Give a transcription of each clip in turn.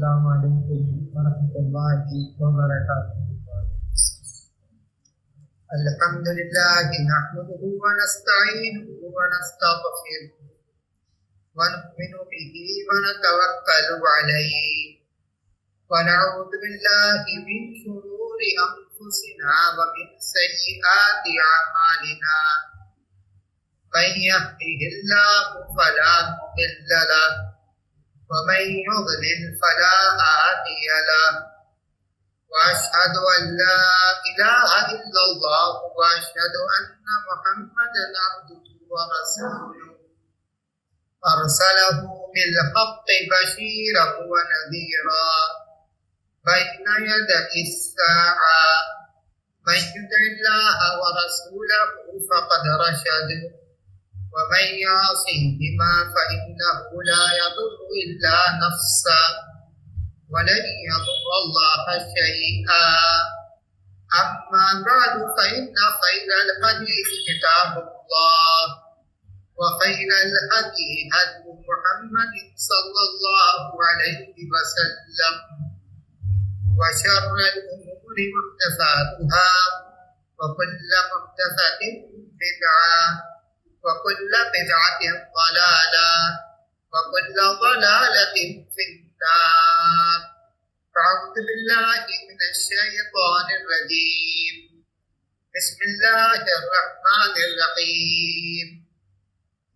السلام علیکم ورحمۃ اللہ وبرکاتہ۔ الحمد للہ نحمده ونستعینه ونستغفره ونؤمن به ونتوکل علیہ ونعوذ باللہ من شرور انفسنا ومن سیئات اعمالنا، من يهده الله فلا مضل له ومن يضلل فلا هادي له، وأشهد أن لا إله إلا الله وأشهد أن محمدا عبده ورسوله، أرسله بالحق بشيرا ونذيرا بين يدي الساعة، من يطع الله ورسوله فقد رشد، ومن يعصهما فإنه لا يضر إلا نفسه ولن يضر الله شيئا، أما بعد فإن خير الحديث كتاب الله، وخير الهدي هدي محمد صلى الله عليه وسلم، وشر الأمور محدثاتها، وكل محدثة بدعة، وكل بدعة ضلالة، وكل ضلالة في النار۔ أعوذ بالله من الشيطان الرجيم، بسم الله الرحمن الرحيم۔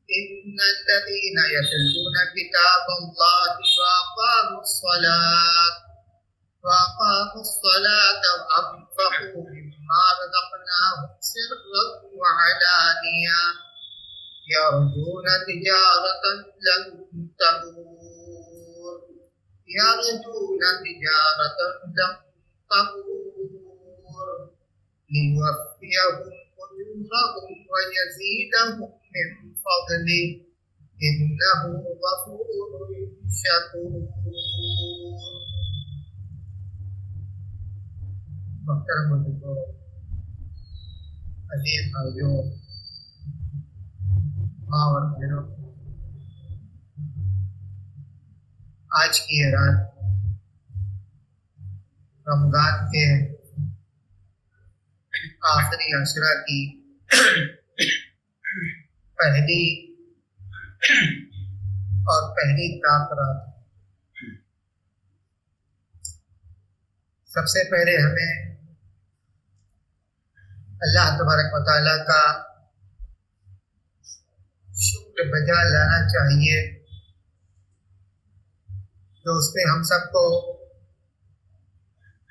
إن الذين يتلون كتاب الله وأقاموا الصلاة وأنفقوا مما رزقناهم سرا وعلانية يرجون تجارة لن تبور، ليوفيهم أجورهم ويزيدهم من فضله إنه غفور شكور۔ محترم بزرگوں، عزیز بھائیوں، ماں اور بہنوں، آج کی یہ رات رمضان کے آخری عشرہ کی پہلی طاق رات۔ سب سے پہلے ہمیں اللہ تبارک و تعالیٰ کا شکر بجا لانا چاہیے جو اس نے ہم سب کو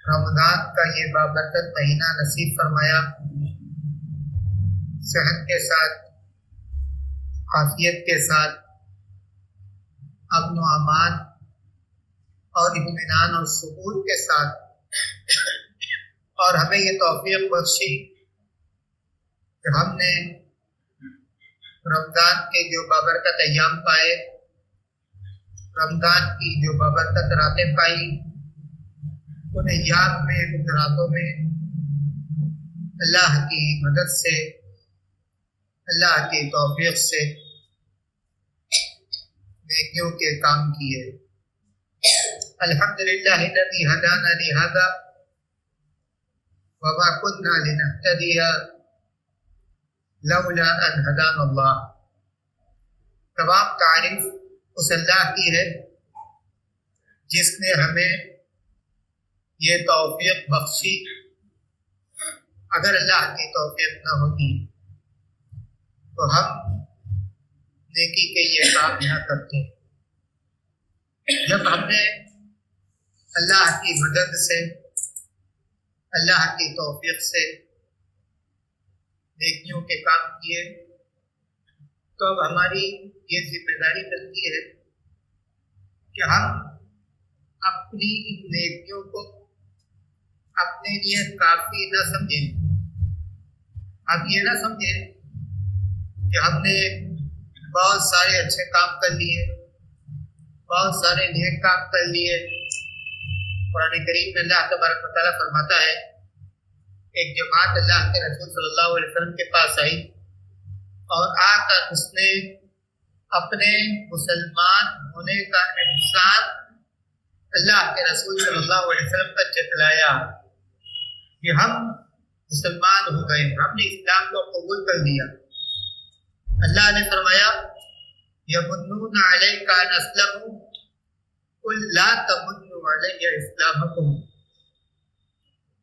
رمضان کا یہ بابرکت مہینہ نصیب فرمایا، صحت کے ساتھ، عافیت کے ساتھ، امن و امان اور اطمینان اور سکون کے ساتھ، اور ہمیں یہ توفیق بخشی کہ ہم نے رمضان کے جو بابرکت ایام پائے، رمضان کی جو بابرکت راتیں پائی، ان ایام میں، ان راتوں میں اللہ کی مدد سے، اللہ کی توفیق سے نیکیوں کے کام کیے۔ الحمدللہ الذی ہدانا لہذا وما كنا لنهتدی لولا ان ہدانا اللہ۔ تمام تعریف اس اللہ کی ہے جس نے ہمیں یہ توفیق بخشی۔ اگر اللہ کی توفیق نہ ہوتی تو ہم نیکی کے یہ کام نہ کرتے۔ جب ہم نے اللہ کی مدد سے، اللہ کی توفیق سے نیکیوں کے کام کیے تو اب ہماری یہ ذمہ داری بنتی ہے کہ ہم اپنی ان نیکیوں کو اپنے لیے کافی نہ سمجھیں۔ ہم یہ نہ سمجھیں کہ ہم نے بہت سارے اچھے کام کر لیے، بہت سارے نیک کام کر لیے۔ قرآن کریم میں اللہ تبارک و تعالیٰ فرماتا ہے، ایک جماعت اللہ کے رسول صلی اللہ علیہ وسلم کے پاس آئی اور آ کر اس نے اپنے مسلمان ہونے کا احسان اللہ کے رسول صلی اللہ علیہ وسلم کا چتلایا کہ ہم مسلمان ہو گئے، ہم نے اسلام کو قبول کر لیا۔ اللہ نے فرمایا یمنون علیک ان اسلموا قل لا تمنوا علی اسلامکم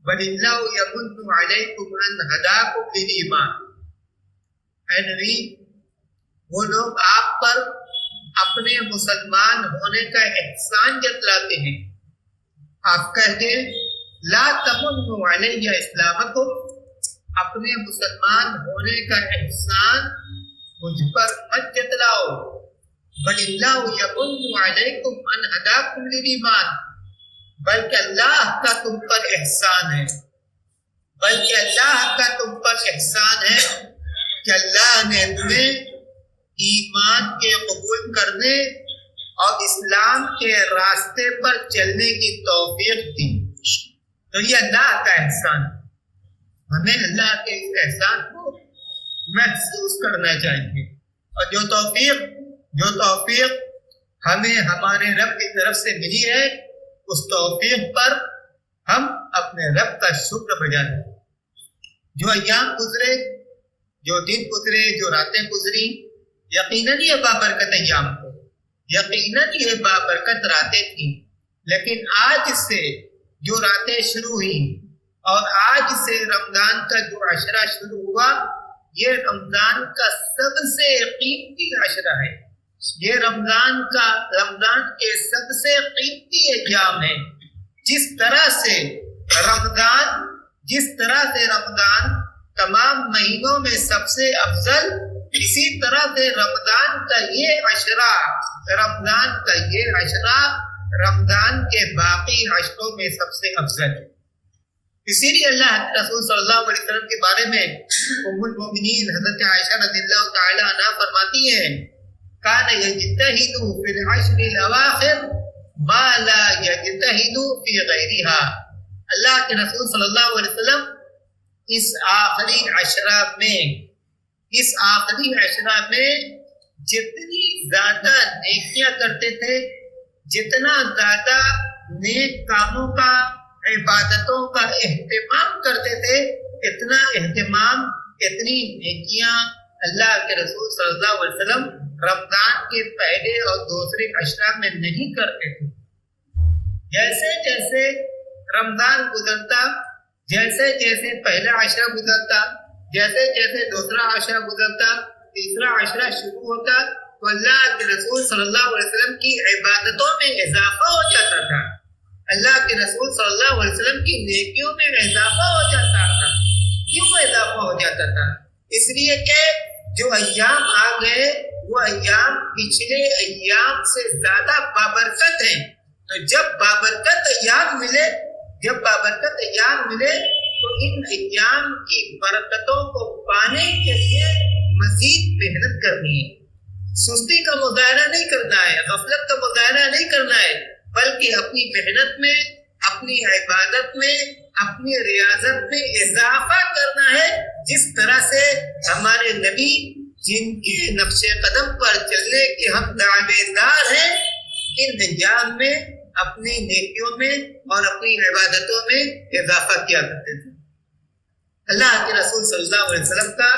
بل اللہ یمن علیکم ان ہداکم للایمان۔ اے نبی، وہ لوگ آپ پر اپنے مسلمان ہونے کا احسان جتلاتے ہیں، آپ کہتے لا تمنوا علی اسلامکم، اپنے مسلمان ہونے کا احسان مجھ پر مت جتلاؤ، بل اللہ یمن علیکم ان ہداکم للایمان، بلکہ اللہ کا تم پر احسان ہے، بلکہ اللہ کا تم پر احسان ہے کہ اللہ نے تمہیں ایمان کے قبول کرنے اور اسلام کے راستے پر چلنے کی توفیق دی۔ تو یہ اللہ کا احسان ہے، ہمیں اللہ کے اس احسان کو محسوس کرنا چاہیے، اور جو توفیق ہمیں ہمارے رب کی طرف سے ملی ہے، اس توفیق پر ہم اپنے رب کا شکر بجا دیں۔ جو ایام گزرے، جو دن گزرے، جو راتیں گزری، یقیناً یہ بابرکت ایام تھے، یقیناً یہ بابرکت راتیں تھیں، لیکن آج سے جو راتیں شروع ہوئیں اور آج سے رمضان کا جو عشرہ شروع ہوا، یہ رمضان کا سب سے قیمتی عشرہ ہے، یہ رمضان کے سب سے قیمتی ایام ہے۔ جس طرح سے رمضان تمام مہینوں میں سب سے افضل، اسی طرح سے رمضان کا یہ عشرہ رمضان کے باقی عشروں میں سب سے افضل ہے۔ اسی لیے اللہ رسول صلی اللہ علیہ وسلم کے بارے میں ام المؤمنین حضرت عائشہ رضی اللہ تعالی عنہا فرماتی ہیں کان یجتہد فی العشر الاواخر ما لا یجتہد فی غیرہا۔ اللہ کے رسول صلی اللہ علیہ وسلم اس آخری عشرہ میں جتنی زیادہ نیکیاں کرتے تھے، جتنا زیادہ نیک کاموں کا، عبادتوں کا اہتمام کرتے تھے، اتنا اہتمام، اتنی نیکیاں اللہ کے رسول صلی اللہ علیہ وسلم رمضان کے پہلے اور دوسرے عشرہ میں نہیں کرتے تھے۔ جیسے جیسے رمضان گزرتا، جیسے جیسے پہلا عشرہ گزرتا، جیسے جیسے دوسرا عشرہ گزرتا، تیسرا عشرہ شروع ہوتا، تو اللہ کے رسول صلی اللہ علیہ وسلم کی عبادتوں میں اضافہ ہو جاتا تھا، اللہ کے رسول صلی اللہ علیہ وسلم کی نیکیوں میں اضافہ ہو جاتا تھا۔ کیوں اضافہ ہو جاتا تھا؟ اس لیے کہ جو ایام آ گئے وہ ایام پچھلے ایام سے زیادہ بابرکت ہیں، تو جب بابرکت ایام ملے تو ان ایام کی برکتوں کو پانے کے لیے مزید محنت کرنی ہے، سستی کا مظاہرہ نہیں کرنا ہے، غفلت کا مظاہرہ نہیں کرنا ہے، بلکہ اپنی محنت میں، اپنی عبادت میں، اپنی ریاضت میں اضافہ کرنا ہے، جس طرح سے ہمارے نبی جن کے نقش قدم پر چلنے کے ہم دعویدار ہیں، ان ایام میں اپنی نیکیوں میں اور اپنی عبادتوں میں اضافہ کیا کرتے تھے۔ اللہ کے رسول صلی اللہ علیہ وسلم کا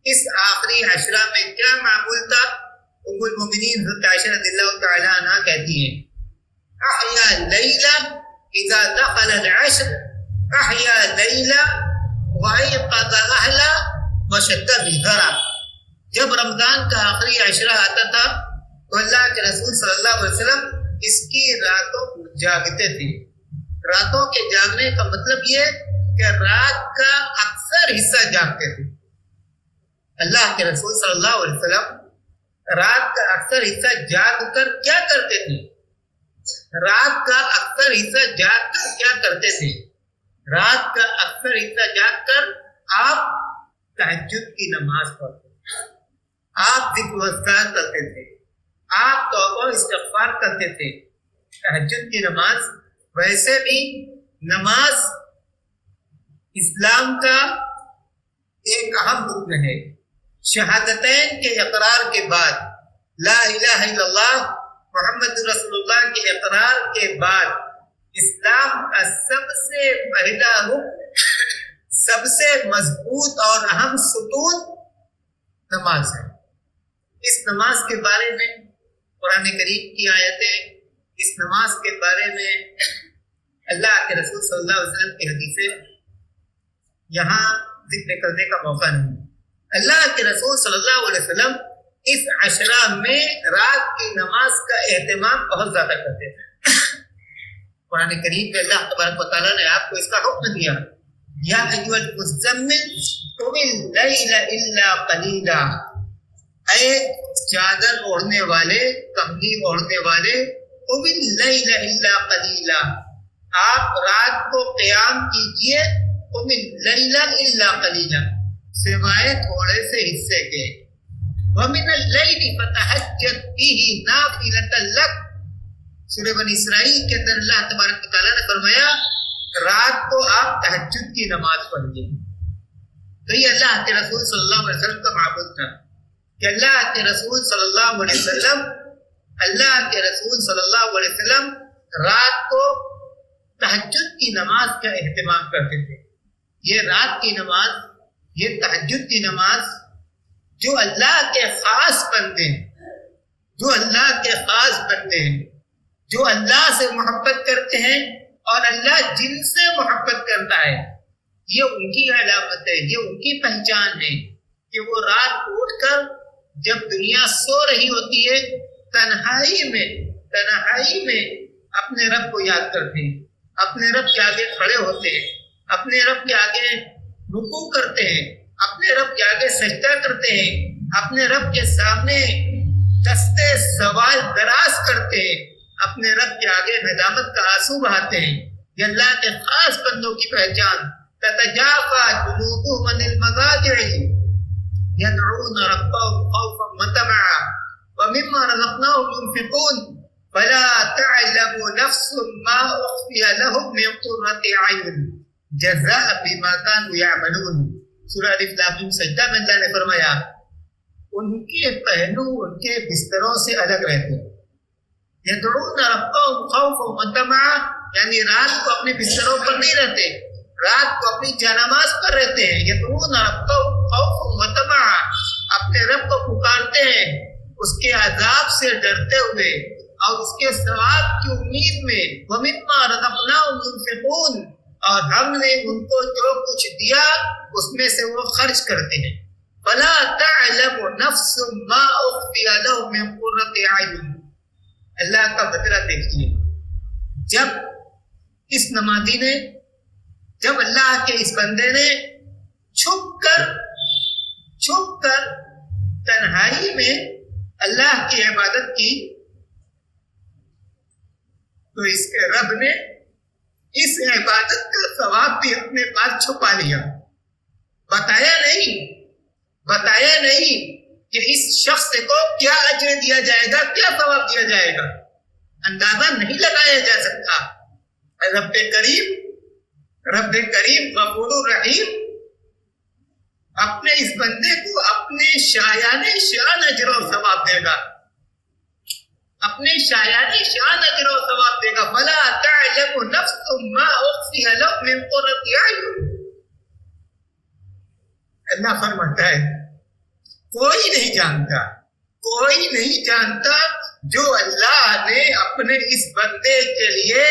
اس آخری عشرہ میں کیا معمول تھا؟ ام المؤمنین حضرت عائشہ رضی اللہ تعالی عنہا کہتی ہیں احیا اللیلہ اذا دخل العشر احیا اللیلہ وایقظ اہلا وشد الذرا۔ جب رمضان کا آخری عشرہ آتا تھا تو اللہ کے رسول صلی اللہ علیہ وسلم اس کی راتوں کو جاگتے تھے۔ راتوں کے جاگنے کا مطلب یہ کہ رات کا اکثر حصہ جاگتے تھے۔ اللہ کے رسول صلی اللہ علیہ وسلم رات کا اکثر حصہ جاگ کر کیا کرتے تھے؟ رات کا اکثر حصہ جاگ کر کیا کرتے تھے؟ رات کا اکثر حصہ جاگ کر آپ تہجد کی نماز پڑھتے تھے، آپ ذکر و اذکار کرتے تھے، آپ توبہ و استغفار کرتے تھے۔ تہجد کی نماز ویسے بھی نماز اسلام کا ایک اہم رکن ہے۔ شہادتین کے اقرار کے بعد لا الہ الا اللہ محمد رسول اللہ کے اقرار کے بعد اسلام کا سب سے پہلا رکن، سب سے مضبوط اور اہم ستون نماز ہے۔ اس نماز کے بارے میں قرآن کریم کی آیتیں، اس نماز کے بارے میں اللہ کے رسول صلی اللہ علیہ وسلم کی حدیثیں یہاں ذکر کرنے کا موقع نہیں۔ اللہ کے رسول صلی اللہ علیہ وسلم اس عشرہ میں رات کی نماز کا اہتمام بہت زیادہ کرتے تھے۔ قرآن کریم میں اللہ تبارک و تعالیٰ نے آپ کو اس کا حکم دیا، یا ایھا المزمل قم اللیل الا قلیلا، اے چادر اوڑھنے والے، کمبلی اوڑھنے والے، قم اللیل الا قلیلا، آپ رات کو قیام کیجئے، قم اللیل الا قلیلا، سوائے تھوڑے سے حصے کے، ومن اللیل فتہجد بہ نافلۃ لک، سورہ بنی اسرائیل کے اندر اللہ تبارک و تعالیٰ نے فرمایا رات کو آپ تہجد کی نماز پڑھیے۔ تو یہ اللہ کے رسول صلی اللہ علیہ وسلم کا معبود تھا کہ اللہ کے رسول صلی اللہ علیہ وسلم، اللہ کے رسول صلی اللہ علیہ وسلم رات کو تہجد کی نماز کا اہتمام کرتے تھے۔ یہ رات کی نماز، یہ تہجد کی نماز جو اللہ کے خاص بندے ہیں، جو اللہ کے خاص بندے ہیں، جو اللہ سے محبت کرتے ہیں اور اللہ جن سے محبت کرتا ہے، یہ ان کی علامت ہے، یہ ان کی پہچان ہے کہ وہ رات کو اٹھ کر جب دنیا سو رہی ہوتی ہے تنہائی میں اپنے رب کو یاد کرتے ہیں، اپنے رب کے آگے کھڑے ہوتے ہیں، اپنے رب کے آگے رکوع کرتے ہیں، اپنے رب کے آگے سجدہ کرتے ہیں، اپنے رب کے سامنے دستے سوال دراز کرتے ہیں، اپنے رب کے آگے ندامت کا آنسو بہاتے ہیں۔ یہ اللہ کے خاص بندوں کی پہچان، تتجافى جنوبهم عن المضاجع يدعون ربهم خوفا وطمعا ومما رزقناهم ينفقون فلا تعلم نفس ما اخفي لهم من قرة اعين جزاء بما كانوا يعملون۔ سورہ الف لام میم سجدہ میں اللہ نے فرمایا ان کے پہلو ان کے بستروں سے الگ رہتے ہیں۔ یدعون ربهم خوفا وطمعا، یعنی رات کو اپنے بستروں پر نہیں رہتے، رات کو اپنی جانماز پر رہتے ہیں۔ یدعون ربهم خوفا وطمعا، اپنے رب کو پکارتے ہیں اس کے عذاب سے ڈرتے ہوئے اور اس کے ثواب کی امید میں۔ ومما رزقناهم ينفقون، اور ہم نے ان کو جو کچھ دیا اس میں سے وہ خرچ کرتے ہیں۔ فلا تعلم نفس ما اخفي لهم من قرة اعين، اللہ کا بدلہ دیکھیے، جب اس نمازی نے، جب اللہ کے اس بندے نے چھپ کر تنہائی میں اللہ کی عبادت کی، تو اس کے رب نے اس عبادت کا ثواب بھی اپنے پاس چھپا لیا۔ بتایا نہیں کہ اس شخص کو کیا اجر دیا جائے گا، کیا ثواب دیا جائے گا، اندازہ نہیں لگایا جا سکتا۔ رب کریم غفور الرحیم اپنے اس بندے کو اپنے شایان شان اجر و ثواب دے گا، اپنے شایان شان اجر و ثواب دے گا۔ فلا تعلم نفس ما اخفي لهم من قرة اعين، اللہ فرماتا ہے کوئی نہیں جانتا جو اللہ نے اپنے اس بندے کے لیے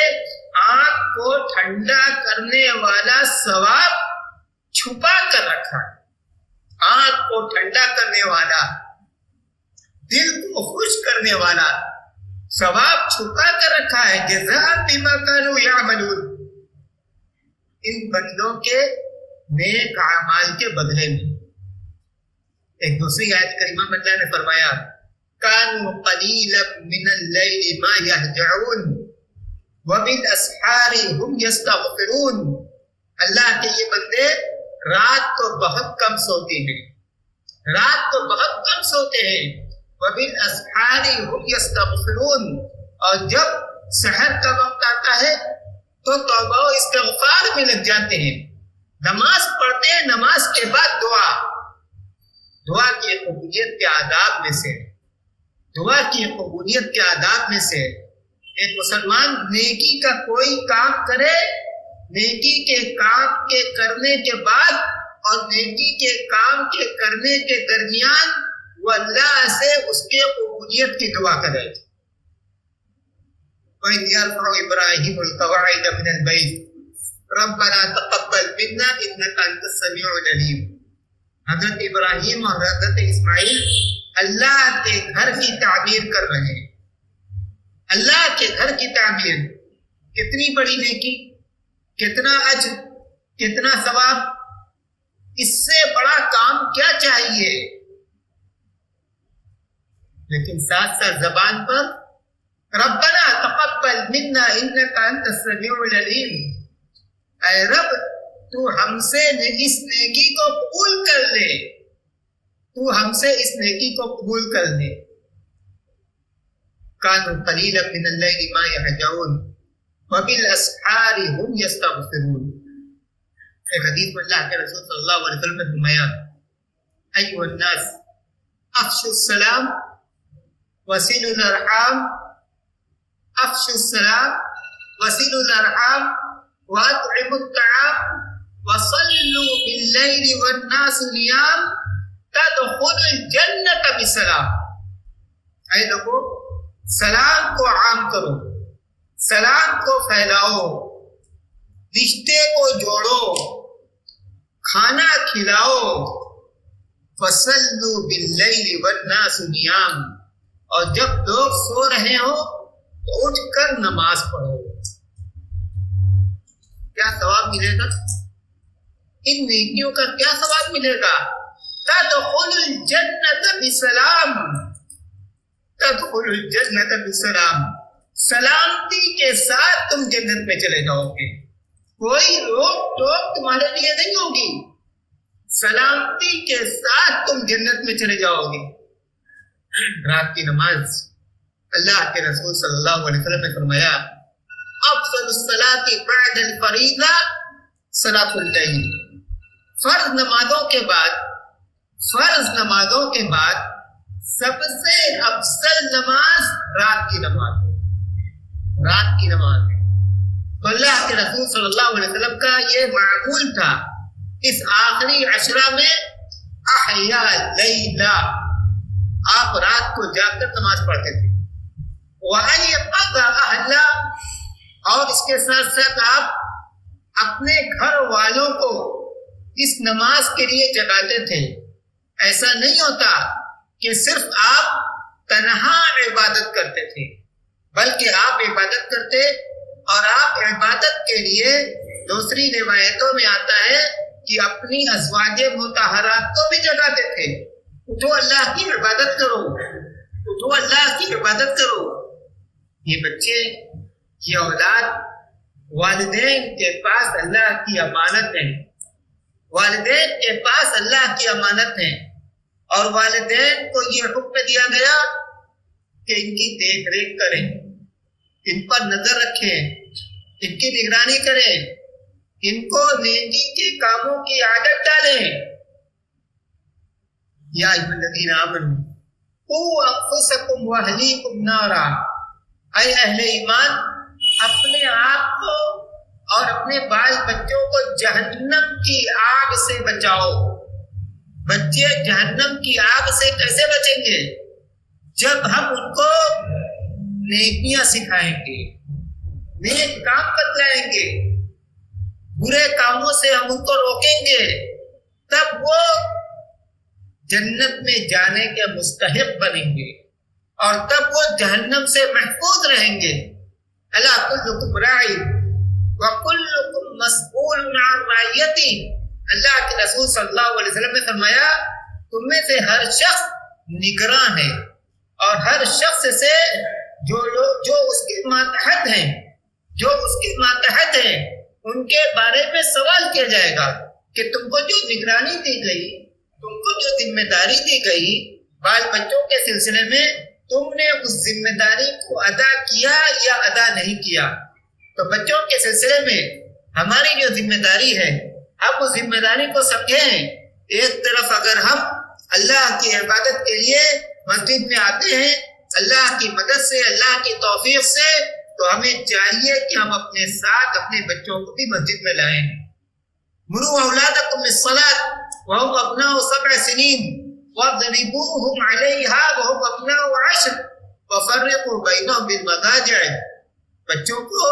آنکھ کو ٹھنڈا کرنے والا ثواب چھپا کر رکھا ہے، آنکھ کو ٹھنڈا کرنے والا، دل کو خوش کرنے والا ثواب چھپا کر رکھا ہے۔ جزاء بما كانوا يعملون، ان بندوں کے نیک اعمال کے بدلے میں۔ ایک دوسری آیت کریمہ میں اللہ نے فرمایا كانوا قليلا من الليل ما يهجعون وبالاسحار هم يستغفرون، اللہ کے یہ بندے رات کو بہت کم سوتے ہیں، وبالاسحار هم يستغفرون، اور جب سحر کا وقت آتا ہے تو توبہ و استغفار میں لگ جاتے ہیں، نماز پڑھتے ہیں، نماز کے بعد دعا کی قبولیت کے آداب میں سے، دعا کی قبولیت کے آداب میں سے ایک مسلمان نیکی کا کوئی کام کرے، نیکی کے کام کے کرنے کے بعد اور نیکی کے کام کے کرنے کے درمیان وہ اللہ سے اس کے قبولیت کی دعا کرے۔ وَإِذْ يَرْفَعُ إِبْرَاهِيمُ الْقَوَاعِدَ مِنَ الْبَيْتِ رَبَّنَا تَقَبَّلْ مِنَّا إِنَّكَ أَنْتَ السَّمِيعُ الْعَلِيمُ۔ حضرت ابراہیم اور حضرت اسماعیل اللہ کے گھر کی تعمیر کر رہے ہیں۔ اللہ کے گھر کی تعمیر کتنی بڑی نیکی، کتنا اجر، کتنا ثواب، اس سے بڑا کام کیا چاہیے؟ لیکن ساتھ ساتھ زبان پر ربنا تقبل منا انک انت السمیع العلیم، اے رب تو ہم سے اس نیکی کو قبول کر لے، تو ہم سے اس نیکی کو قبول کر لے۔ کانوا قلیلا من اللیل ما یہجعون وبالاسحار هم یستغفرون۔ ایک حدیث میں اللہ کے رسول صلی اللہ علیہ وسلم نے فرمایا ایھا الناس افشوا السلام وصلوا الارحام، افشوا السلام وصلوا الارحام واطعموا الطعام وصلوا باللیل والناس نیام تدخلوا الجنة بسلام۔ اے لوگوں، سلام کو عام کرو، سلام کو پھیلاؤ، رشتے کو جوڑو، کھانا کھلاؤ، فصلوا باللیل والناس نیام، اور جب لوگ سو رہے ہو تو اٹھ کر نماز پڑھو۔ کیا ثواب ملے گا؟ ان نیکیوں کا کیا ثواب ملے گا؟ تدخل الجنت بسلام، تدخل الجنت بسلام، سلامتی کے ساتھ تم جنت میں چلے جاؤ گے، کوئی روک ٹوک تمہارے لیے نہیں ہوگی، سلامتی کے ساتھ تم جنت میں چلے جاؤ گے۔ رات کی نماز، اللہ کے رسول صلی اللہ علیہ وسلم نے فرمایا افضل الصلاة بعد الفریضہ صلاۃ اللیل، فرض نمازوں کے بعد سب سے افضل نماز رات کی نماز ہے، رات کی نماز ہے۔ تو اللہ کے رسول صلی اللہ علیہ وسلم کا یہ معمول تھا، اس آخری عشرہ میں احیا لیلا، آپ رات کو جاگ کر نماز پڑھتے تھے۔ وَأَيْقَظَ أَهْلَهُ، اور اس کے ساتھ ساتھ آپ اپنے گھر والوں کو اس نماز کے لیے جگاتے تھے۔ ایسا نہیں ہوتا کہ صرف آپ تنہا عبادت کرتے تھے، بلکہ آپ عبادت کرتے اور آپ عبادت کے لیے دوسری روایتوں میں آتا ہے کہ اپنی ازواج مطہرات کو بھی جگاتے تھے، اٹھو اللہ کی عبادت کرو، اٹھو اللہ کی عبادت کرو۔ یہ بچے، یہ اولاد والدین کے پاس اللہ کی امانت ہے، والدین کے پاس اللہ کی امانت ہے، اور والدین کو یہ حکم دیا گیا کہ ان کی دیکھ ریکھ کریں، ان پر نظر رکھیں، ان کی نگرانی کریں، ان کو نیکی کے کاموں کی عادت ڈالیں۔ یا ایھا الذین آمنوا قوا انفسکم واہلیکم نارا، اے اہل ایمان، اپنے آپ کو اور اپنے بال بچوں کو جہنم کی آگ سے بچاؤ۔ بچے جہنم کی آگ سے کیسے بچیں گے؟ جب ہم ان کو نیکیاں سکھائیں گے، نیک کام بتلائیں گے، برے کاموں سے ہم ان کو روکیں گے، تب وہ جنت میں جانے کے مستحق بنیں گے، اور تب وہ جہنم سے محفوظ رہیں گے۔ الا کلکم راع وکلکم مسئول عن رعیتہ، اللہ کے رسول صلی اللہ علیہ وسلم نے فرمایا تم میں سے ہر شخص نگراں ہے، اور ہر شخص سے جو لوگ جو اس کے ماتحت ہیں ان کے بارے میں سوال کیا جائے گا کہ تم کو جو نگرانی دی گئی، تم کو جو ذمہ داری دی گئی بال بچوں کے سلسلے میں، تم نے اس ذمہ داری کو ادا کیا یا ادا نہیں کیا؟ تو بچوں کے سلسلے میں ہماری جو ذمہ داری ہے، ہم اس ذمہ داری کو سمجھیں۔ ایک طرف اگر ہم اللہ کی عبادت کے لیے مسجد میں آتے ہیں اللہ کی مدد سے، اللہ کی توفیق سے، تو ہمیں چاہیے کہ ہم اپنے ساتھ اپنے بچوں کو بھی مسجد میں لائیں۔ مروا اولادکم بالصلاۃ وهم ابناء 7 سنین واضربوهم علیہا وهم ابناء 10 وفرقوا بینہم بالمضاجع۔ بچوں کو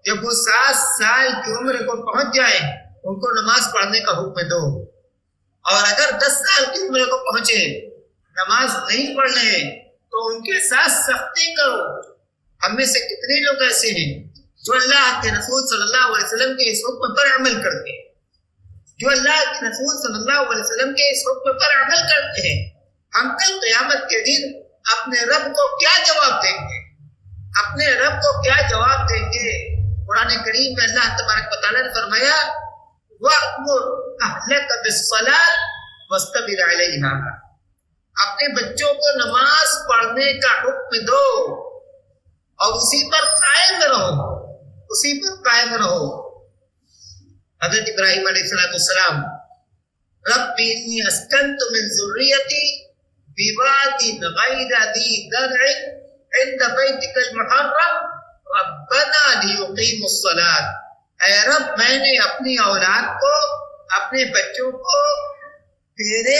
جب وہ 7 سال کی عمر کو پہنچ جائیں ان کو نماز پڑھنے کا حکم دو، اور اگر 10 سال کی عمر کو پہنچے نماز نہیں پڑھ رہے تو ان کے ساتھ سختی کرو۔ ہم میں سے کتنے لوگ ایسے ہیں جو اللہ کے رسول صلی اللہ علیہ وسلم کے اس حکم پر عمل کرتے ہیں، جو اللہ کے رسول صلی اللہ علیہ وسلم کے اس حکم پر عمل کرتے ہیں؟ ہم کل قیامت کے دن اپنے رب کو کیا جواب دیں گے؟ اپنے رب کو کیا جواب دیں گے؟ قرآن کریم میں اللہ تبارک و تعالیٰ نے فرمایا وَأْمُرْ أَهْلَكَ بِالصَّلَاةِ وَاسْتَبِرْ عَلَيْهَا۔ اپنے بچوں کو نماز پڑھنے کا حکم دو اور اسی پر قائم رہو، اسی پر قائم رہو۔ حضرت ابراہیم علیہ السلام رب انی اسکنت من ذریتی بواد غیر ذی زرع عند بیتک المحرم ربنا لیقیموا الصلاۃ۔ اے رب میں نے اپنی اولاد کو، اپنے بچوں کو تیرے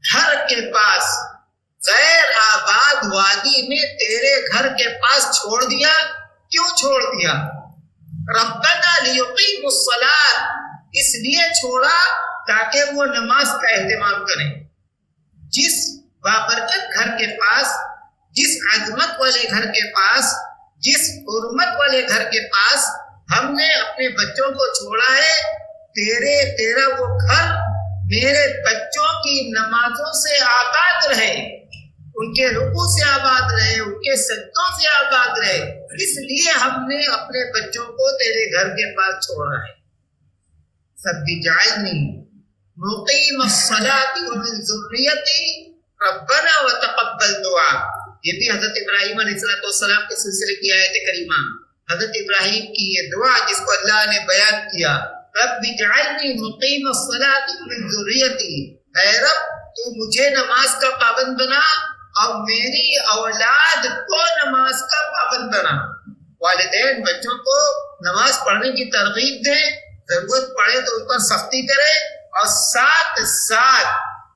گھر کے پاس، غیر آباد وادی میں تیرے گھر کے پاس چھوڑ دیا۔ کیوں چھوڑ دیا؟ ربنا لیقیموا الصلاۃ، اس لیے چھوڑا تاکہ وہ نماز کا اہتمام کریں۔ جس بابرکت گھر کے پاس، جس عظمت والے گھر کے پاس، جس حرمت والے گھر کے پاس ہم نے اپنے بچوں کو چھوڑا ہے، تیرا وہ گھر میرے بچوں کی نمازوں سے آباد رہے، ان کے رکوع سے آباد رہے، ان کے سجدوں سے آباد رہے، اس لیے ہم نے اپنے بچوں کو تیرے گھر کے پاس چھوڑا ہے۔ سب جعلنی مقیم الصلاۃ ومن ذریتی ربنا وتقبل دعا۔ یہ بھی حضرت ابراہیم علیہ السلام کے سلسلے کی آیت کریمہ، حضرت ابراہیم کی یہ دعا جس کو اللہ نے بیان کیا، رب اجعلنی مقیم الصلاۃ ومن ذریتی، اے رب تو مجھے نماز کا پابند بنا اور میری اولاد کو نماز کا پابند بنا۔ والدین بچوں کو نماز پڑھنے کی ترغیب دیں، ضرورت پڑے تو ان پر سختی کرے، اور ساتھ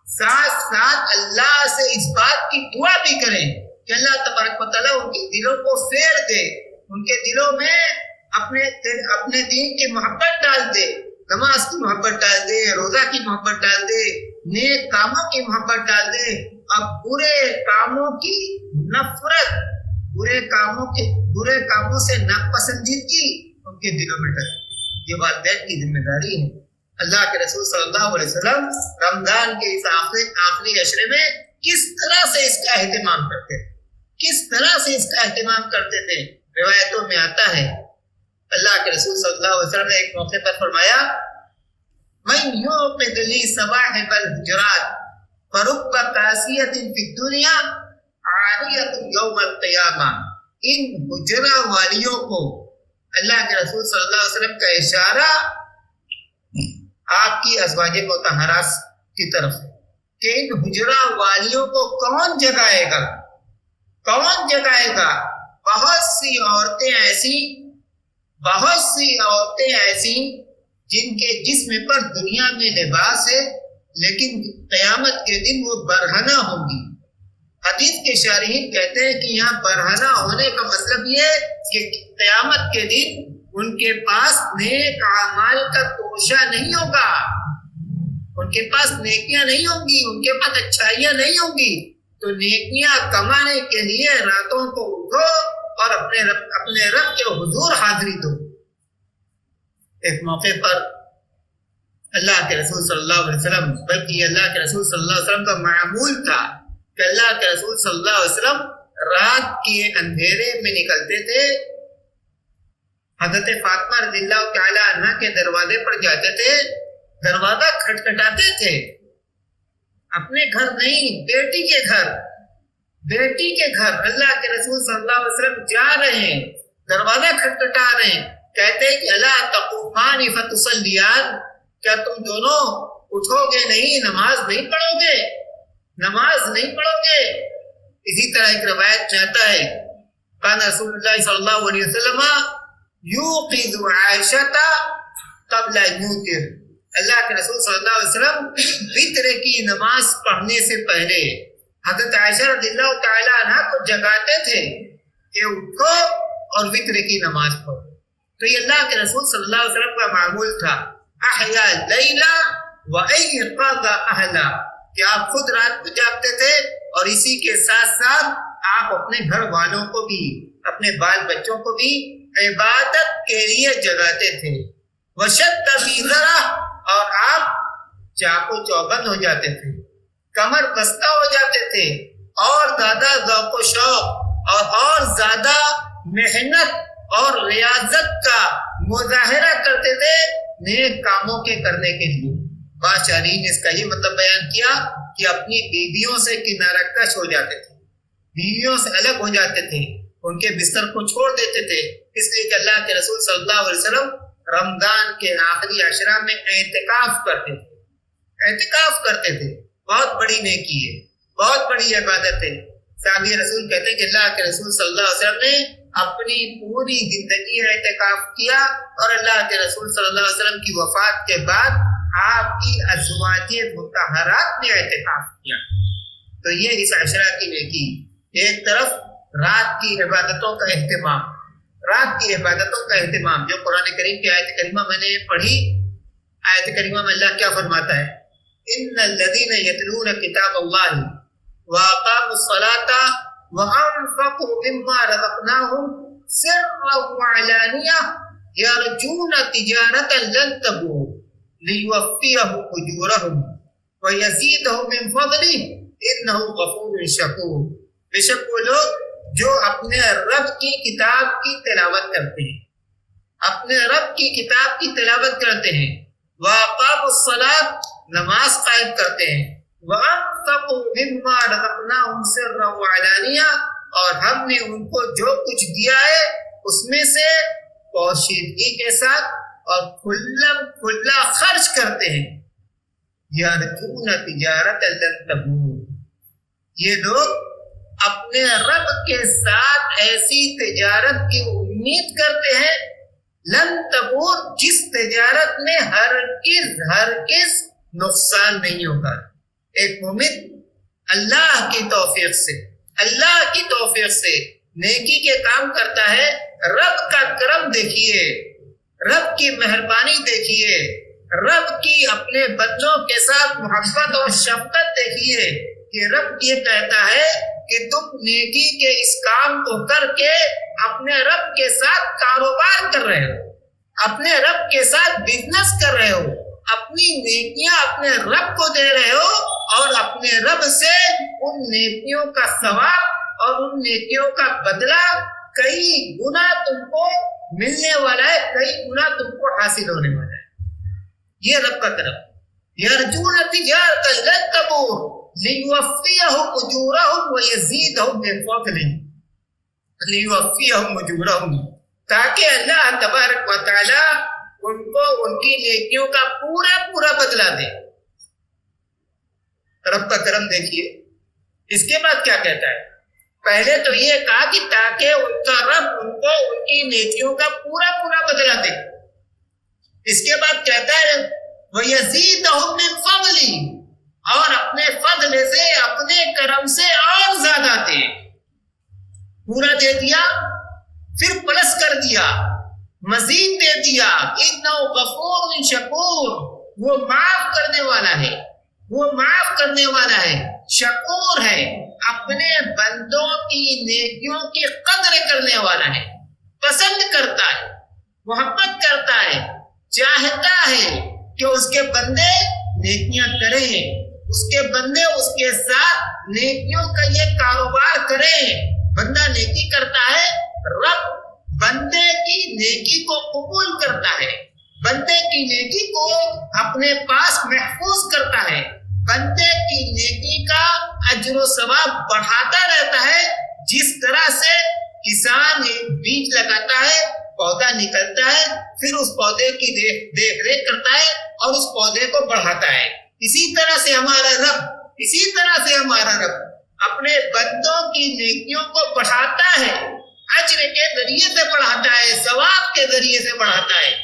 ساتھ اللہ سے اس بات کی دعا بھی کریں کہ اللہ تبارک و تعالیٰ ان کے دلوں کو پھیر دے، ان کے دلوں میں اپنے دین کی محبت ڈال دے، نماز کی محبت ڈال دے، روزہ کی محبت ڈال دے، نیک کاموں کی محبت ڈال دے، اور برے کاموں کی نفرت، برے کاموں سے ناپسندیدگی ان کے دلوں میں ڈال دے۔ یہ والدین کی ذمہ داری ہے۔ اللہ کے رسول صلی اللہ علیہ وسلم رمضان کے اس آخری عشرے میں کس طرح سے اس کا اہتمام کرتے تھے، کس طرح سے اس کا اہتمام کرتے تھے؟ روایتوں میں آتا ہے اللہ کے رسول صلی اللہ علیہ وسلم نے ایک موقع پر فرمایا من یوقد لی صواحب الحجرات فرب قاسیۃ فی الدنیا عاریۃ یوم القیامہ۔ ان حجرہ والیوں کو، اللہ کے رسول صلی اللہ علیہ وسلم کا اشارہ آپ کی ازواج مطہرات کی طرف ہے کہ ان حجرہ والیوں کو کون جگائے گا، کون جگائے گا؟ بہت سی عورتیں ایسی جن کے جسم پر دنیا میں لباس ہے لیکن قیامت کے دن وہ برہنہ ہوں گی۔ حدیث کے شارحین کہتے ہیں کہ یہاں برہنہ ہونے کا مطلب یہ کہ قیامت کے دن ان کے پاس نیک اعمال کا توشہ نہیں ہوگا، ان کے پاس نیکیاں نہیں ہوں گی، ان کے پاس اچھائیاں نہیں ہوں گی۔ تو نیکیاں کمانے کے لیے راتوں کو اٹھو اور اپنے رب کے حضور حاضری دو۔ ایک موقع پر اللہ کے رسول صلی اللہ علیہ وسلم، بلکہ اللہ کے رسول صلی اللہ علیہ وسلم کا معمول تھا کہ اللہ کے رسول صلی اللہ علیہ وسلم رات کے اندھیرے میں نکلتے تھے، حضرت فاطمہ رضی اللہ تعالی عنہ کے دروازے پر جاتے تھے، دروازہ کھٹکھٹاتے تھے، اپنے گھر نہیں، بیٹی کے گھر اللہ کے رسول صلی اللہ علیہ وسلم جا رہے ہیں، دروازہ کھٹکھٹا رہے ہیں، کہتے ہیں کہ الا تقومان فتصلیان، کیا تم دونوں اٹھو گے نہیں، نماز نہیں پڑھو گے؟ اسی طرح ایک روایت میں آتا ہے کان رسول اللہ صلی اللہ علیہ وسلم یوقظ عائشہ قبل یوتر، اللہ کے رسول صلی اللہ علیہ وسلم وتر کی نماز پڑھنے سے پہلے حضرت عائشہ رضی اللہ تعالی عنہ کو جگاتے تھے کہ اٹھو اور وتر کی نماز پڑھو۔ تو یہ اللہ کے رسول صلی اللہ علیہ وسلم کا معمول تھا، احیا لیلا و ایقظ اہلا، کہ آپ خود رات کو جاگتے تھے اور اسی کے ساتھ ساتھ آپ اپنے گھر والوں کو بھی، اپنے بال بچوں کو بھی عبادت کے لیے جگاتے تھے۔ وشد بیزرہ، اور آپ چاقو چوبند ہو جاتے تھے، کمر بستہ ہو جاتے تھے، اور زیادہ ذوق و شوق اور زیادہ محنت اور ریاضت کا مظاہرہ کرتے تھے نیک کاموں کے کرنے کے لیے۔ بادشاہین نے اس کا یہ مطلب بیان کیا کہ اپنی بیویوں سے کنارہ کش ہو جاتے تھے، بیویوں سے الگ ہو جاتے تھے، ان کے بستر کو چھوڑ دیتے تھے، اس لیے کہ اللہ کے رسول صلی اللہ علیہ وسلم رمضان کے آخری عشرہ میں اعتکاف کرتے تھے، اعتکاف کرتے تھے۔ بہت بڑی نیکی ہے، بہت بڑی عبادت ہے۔ صحابی رسول کہتے ہیں کہ اللہ کے رسول صلی اللہ علیہ وسلم نے اپنی پوری زندگی اعتکاف کیا، اور اللہ کے رسول صلی اللہ علیہ وسلم کی وفات کے بعد آپ کی ازواج مطہرات نے اعتکاف کیا۔ تو یہ اس عشرہ کی نیکی، ایک طرف رات کی عبادتوں کا اہتمام، رات کی عبادتوں کا اہتمام، جو قرآن کریم کی آیت کریمہ میں نے پڑھی، آیت کریمہ میں اللہ کیا فرماتا ہے؟ ان الذین یتلون کتاب اللہ واقاموا الصلاة وانفقوا مما رزقناهم سرا وعلانیہ یرجون تجارتا لن تبور لیوفیہم اجورہم ویزیدہم من فضلہ انہ غفور شکور۔ بے شک وہ لوگ جو اپنے رب کی کتاب کی تلاوت کرتے ہیں، اپنے رب کی کتاب کی تلاوت کرتے ہیں، وَأَقَامُوا الصَّلَاةَ نماز قائم کرتے ہیں، وَأَنفَقُوا مِمَّا رَزَقْنَاهُمْ سِرًّا وَعَلَانِيَةً اور ہم نے ان کو جو کچھ دیا ہے اس میں سے پوشیدگی کے ساتھ اور کھلا خرچ کرتے ہیں۔ یَرْجُونَ تِجَارَةً لَن تَبُورَ، یہ لوگ اپنے رب کے ساتھ ایسی تجارت کی امید کرتے ہیں لن تبور، جس تجارت میں ہرگز نقصان نہیں ہوگا۔ ایک مومن اللہ کی توفیق سے نیکی کے کام کرتا ہے، رب کا کرم دیکھیے، رب کی مہربانی دیکھیے، رب کی اپنے بندوں کے ساتھ محبت اور شفقت دیکھیے کہ رب یہ کہتا ہے کہ تم نیکی کے اس کام کو کر کے اپنے رب کے ساتھ کاروبار کر رہے ہو، اپنے رب کے ساتھ بزنس کر رہے ہو، اپنی نیکیاں اپنے رب کو دے رہے ہو، اور اپنے رب سے ان نیکیوں کا ثواب اور ان نیکیوں کا بدلہ کئی گنا تم کو ملنے والا ہے، کئی گنا تم کو حاصل ہونے والا ہے۔ یہ رب کا کرم۔ یرجون تجارتا لن تبور لیوفیہم اجورہم ویزیدہم من فضلہ، لیوفیہم اجورہم، تاکہ اللہ تبارک و تعالی ان کو ان کی نیکیوں کا پورا بدلہ دے۔ رب کا کرم دیکھیے۔ اس کے بعد کیا کہتا ہے؟ پہلے تو یہ کہا کہ تاکہ ان کا رب ان کو ان کی نیکیوں کا پورا بدلہ دے۔ اس کے بعد کہتا ہے وَيَزِيدَهُم مِّن فَضْلِهِ، اور اپنے فضل سے، اپنے کرم سے اور زیادہ دے۔ پورا دے دیا، پھر پلس کر دیا، مزید دے دیا۔ اِنَّهُ غَفُورٌ شَكُورٌ، وہ معاف کرنے والا ہے، وہ معاف کرنے والا ہے، شکور ہے، اپنے بندوں کی نیکیوں کی قدر کرنے والا ہے، پسند کرتا ہے، محبت کرتا ہے، چاہتا ہے کہ اس کے بندے نیکیاں کریں، اس کے بندے اس کے ساتھ نیکیوں کا یہ کاروبار کریں۔ بندہ نیکی کرتا ہے، رب بندے کی نیکی کو قبول کرتا ہے، بندے کی نیکی کو اپنے پاس محفوظ کرتا ہے، بندے کی نیکی کا اجر و ثواب بڑھاتا رہتا ہے۔ جس طرح سے کسان ایک بیج لگاتا ہے، پودا نکلتا ہے، پھر اس پودے کی دیکھ ریکھ کرتا ہے اور اس پودے کو بڑھاتا ہے، اسی طرح سے ہمارا رب اپنے بندوں کی نیکیوں کو بڑھاتا ہے، اجر کے ذریعے سے بڑھاتا ہے، ثواب کے ذریعے سے بڑھاتا ہے۔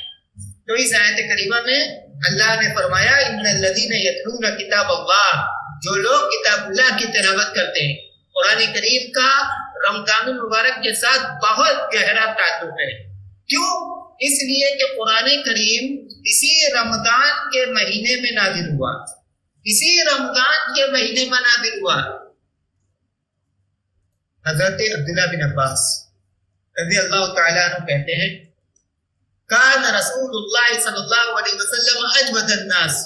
تو اس آیت کریمہ میں اللہ نے فرمایا ان الذین یتلون کتاب اللہ، جو لوگ کتاب اللہ کی تلاوت کرتے ہیں۔ قرآن کریم کا رمضان المبارک کے ساتھ بہت گہرا تعلق ہے۔ کیوں؟ اس لیے کہ قرآن کریم اسی رمضان کے مہینے میں نازل ہوا، اسی رمضان کے مہینے میں نازل ہوا۔ حضرت عبداللہ بن عباس رضی اللہ تعالیٰ عنہ کہتے ہیں کان رسول اللہ صلی اللہ علیہ وسلم اجود الناس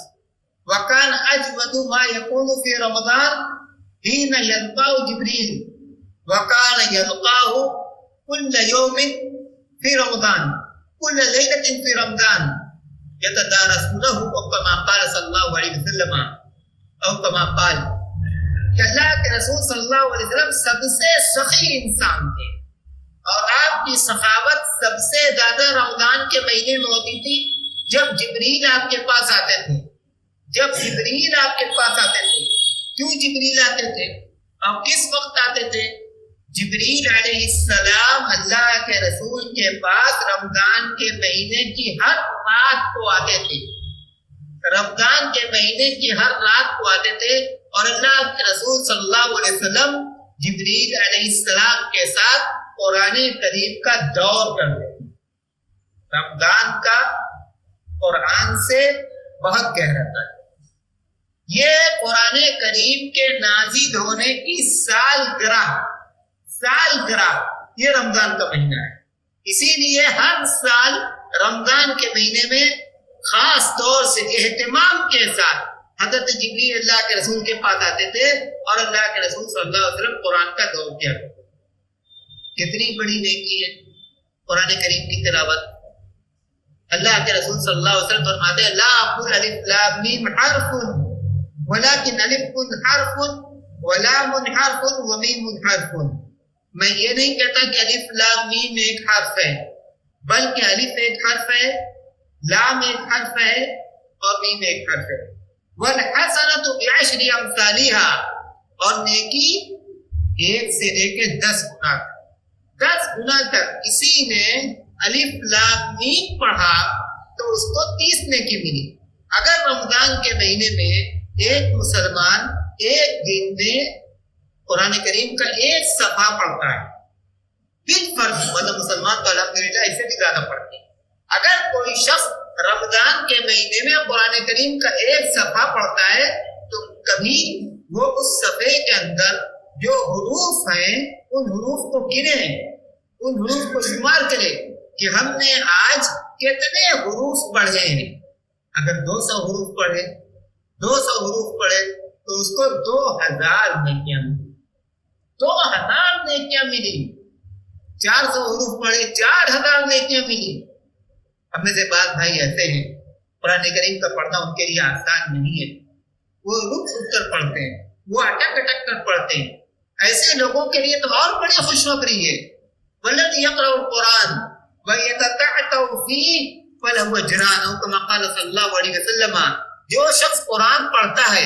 وکان اجود ما یکون فی رمضان حین یلقاہ جبریل وکان یلقاہ کل یوم فی رمضان کل لیلۃ فی رمضان یتدارسونہ او کما قال صلی اللہ علیہ وسلم او کما قال کہ اللہ کے رسول صلی اللہ علیہ وسلم سب سے سخی انسان تھے، اور آپ کی سخاوت سب سے زیادہ رمضان کے مہینے میں ہوتی تھی جب جبریل آپ کے پاس آتے تھے، جب جبریل آپ کے پاس آتے تھے۔ کیوں جبریل آتے تھے اور کس وقت آتے تھے؟ جبریل علیہ السلام اللہ کے رسول کے پاس رمضان کے مہینے کی ہر رات کو آتے تھے، رمضان کے مہینے کی ہر رات کو آتے تھے، اور اللہ کے رسول صلی اللہ علیہ وسلم جبریل علیہ السلام کے ساتھ قرآن کریم کا دور کرتے تھے۔ رمضان کا قرآن سے بہت گہرا تعلق۔ یہ قرآن کریم کے نازل ہونے کی سالگرہ یہ رمضان کا مہینہ ہے۔ اسی لیے ہر سال رمضان کے مہینے میں خاص طور سے اہتمام کے ساتھ حضرت جبریل اللہ کے رسول کے پاس آتے تھے اور اللہ کے رسول صلی اللہ علیہ وسلم قرآن کا دور کیا کرتے تھے۔ کتنی بڑی نیکی ہے قرآن کریم کی تلاوت۔ اللہ کے رسول صلی اللہ علیہ وسلم فرماتے ہیں لا اقول الف لام میم حرف ولکن الف حرف ولام حرف ومیم حرف۔ میں یہ نہیں کہتا کہ الف لام میم ایک حرف ہے، بلکہ الف ایک حرف ہے، لام ایک حرف ہے اور میم ایک حرف ہے۔ والحسنۃ بعشر امثالها، اور نیکی 1 سے لے کے 10 گنا تک کسی نے الف لام میم پڑھا تو اس کو 30 نیکی ملی۔ اگر رمضان کے مہینے میں ایک مسلمان ایک دن میں قرآن کریم کا 1 صفحہ پڑھتا ہے بالفرض، مطلب مسلمان تو الحمدللہ اس سے بھی زیادہ پڑھتے ہیں، اگر کوئی شخص رمضان کے مہینے میں قرآن کریم کا 1 صفحہ پڑھتا ہے تو کبھی وہ اس صفحے کے اندر جو حروف ہیں ان حروف کو گنے، ان حروف کو شمار کرے کہ ہم نے آج کتنے حروف پڑھے ہیں۔ اگر 200 حروف پڑھے تو اس کو 2000 نیکیاں ملی، 2000 نیکیاں ملی۔ 400 حروف پڑھے 4000 نیکیاں ملی۔ ہم میں سے بعض بھائی ایسے ہیں قرآن کریم کا پڑھنا ان کے لیے آسان نہیں ہے، وہ رک کر پڑھتے ہیں، وہ اٹک کر پڑھتے ہیں۔ ایسے لوگوں کے لیے تو اور بڑی خوشخبری ہے وَالَّذِي يَقْرَأُ الْقُرْآنَ وَيَتَتَعْتَعُ فِيهِ فَلَهُ أَجْرَانُ كَمَا قَالَ صلی اللہ علیہ وسلم۔ جو شخص قرآن پڑھتا ہے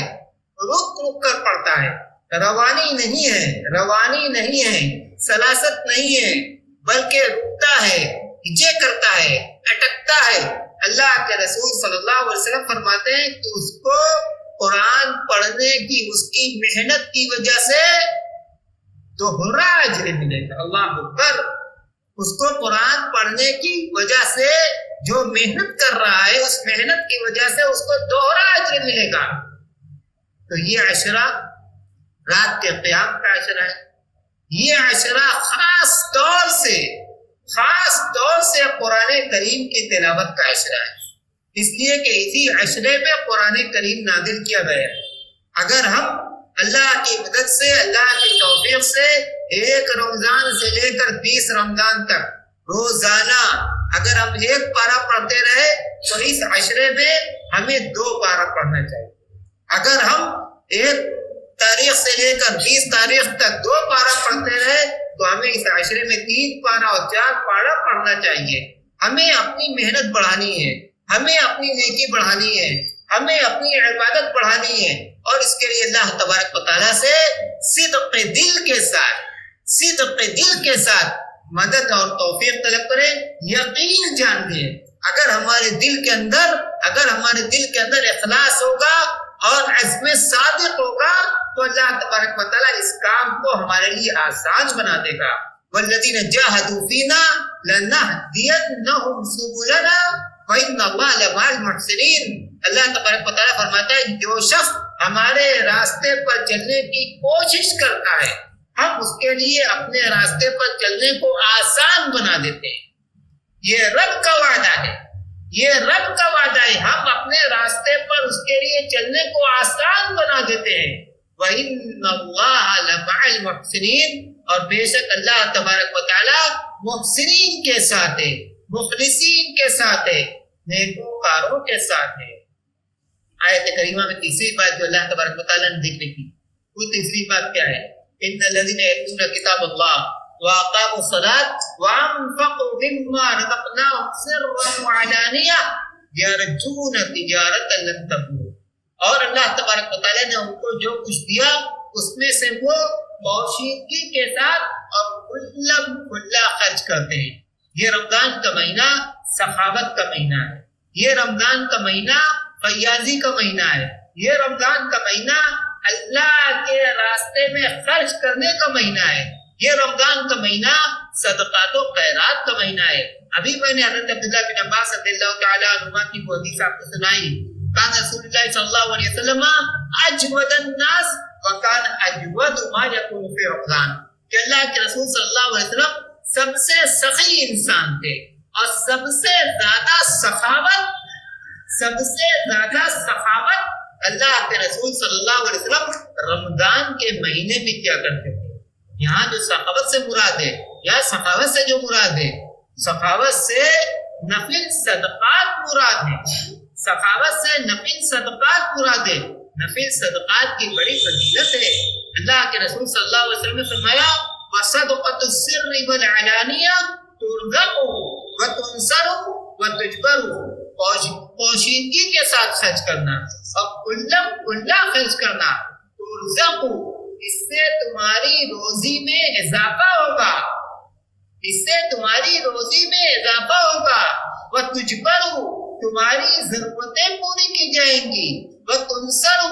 رک کر پڑھتا ہے، روانی نہیں ہے، سلاست نہیں ہے، بلکہ رکتا ہے، ہچے کرتا ہے، اٹکتا ہے۔ اللہ کے رسول صلی اللہ علیہ وسلم فرماتے ہیں کہ اس کو قرآن پڑھنے کی اس کی محنت کی وجہ سے دوہرا اجر ملے گا۔ اللہ اکبر۔ اس کو قرآن پڑھنے کی وجہ سے جو محنت کر رہا ہے اس محنت کی وجہ سے اس کو دوہرا اجر ملے گا۔ تو یہ عشرہ رات کے قیام کا عشرہ ہے، یہ عشرہ خاص طور سے قرآن کریم کی تلاوت کا عشرہ ہے، اس لیے کہ اسی عشرے میں قرآن کریم نازل کیا گیا ہے۔ اگر ہم اللہ کی مدد سے، اللہ کی توفیق سے 1 رمضان سے لے کر 20 رمضان تک روزانہ اگر ہم 1 پارہ پڑھتے رہے تو اس عشرے میں ہمیں 2 پارہ پڑھنا چاہیے۔ اگر ہم 1 تاریخ سے لے کر 20 تاریخ تک 2 پارہ پڑھتے رہے تو ہمیں اس عشرے میں 3 پارہ اور 4 پارہ پڑھنا چاہیے۔ ہمیں اپنی محنت بڑھانی ہے، ہمیں اپنی نیکی بڑھانی ہے، ہمیں اپنی عبادت بڑھانی ہے۔ اور اس کے لیے اللہ تبارک و تعالیٰ سے صدق دل کے ساتھ مدد اور توفیق طلب کریں. یقین جان لیں اگر ہمارے دل کے اندر اخلاص ہوگا اور عزم صادق ہوگا تو اللہ تبارک و تعالیٰ اس کام کو ہمارے لیے آسان بنا دے گا. والذین جاہدوا فینا لنہدینہم سبلنا وإن اللہ لمع المحسنین. اللہ تبارک و تعالیٰ فرماتا ہے جو شخص ہمارے راستے پر چلنے کی کوشش کرتا ہے ہم اس کے لیے اپنے راستے پر چلنے کو آسان بنا دیتے ہیں. یہ رب کا وعدہ ہے ہم اپنے راستے پر اس کے لیے چلنے کو آسان بنا دیتے ہیں. وَإِنَّ اللَّهَ لَمَعَ الْمُحْسِنِينَ. اور بے شک اللہ تبارک و تعالیٰ محسنین کے ساتھ ہے, مخلصین کے ساتھ ہے, نیکوکاروں کے ساتھ ہے. آیت کریمہ میں تیسری بات جو اللہ تبارک و تعالیٰ نے ذکر کی وہ تیسری بات کیا ہے؟ ان الذين يتلون كتاب الله واقاموا الصلاة وانفقوا مما رزقناهم سرا وعلانية يرجون تجارة لن تبور. اور اللہ تبارک و تعالیٰ نے ان کو جو کچھ دیا اس میں سے وہ پوشیدگی کے ساتھ اور کھلا خرچ کرتے ہیں. یہ رمضان کا مہینہ سخاوت کا مہینہ ہے. یہ رمضان کا مہینہ فیاضی کا مہینہ ہے. یہ رمضان کا مہینہ اللہ کے راستے میں خرچ کرنے کا مہینہ ہے. یہ رمضان کا مہینہ صدقات و خیرات کا مہینہ ہے. ابھی میں نے حضرت عبداللہ بن عباس رضی اللہ تعالی عنہما کی وہ حدیث آپ کو سنائی. کان رسول اللہ صلی اللہ علیہ وسلم اجود الناس وکان اجود ما یکون فی رمضان. کہ اللہ کے رسول صلی اللہ علیہ وسلم سب سے سخی انسان تھے اور سب سے زیادہ سخاوت اللہ کے رسول صلی اللہ علیہ وسلم رمضان کے مہینے میں کیا کرتے تھے. یہاں جو سخاوت سے مراد ہے یا سخاوت سے جو مراد ہے, سخاوت سے نفل صدقات مراد ہے. سخاوت سے نفل صدقات مراد ہے. نفل صدقات کی بڑی فضیلت ہے. اللہ کے رسول صلی اللہ علیہ وسلم نے فرمایا وصدقۃ السر والعلانیہ ترزق وتنصر وتجبر. پوشیدگی کے ساتھ خرچ کرنا اور کھلا خرچ کرنا. ترزق, اس سے تمہاری روزی میں اضافہ ہوگا. وتجبر, تمہاری ضرورتیں پوری کی جائیں گی. وتنصر,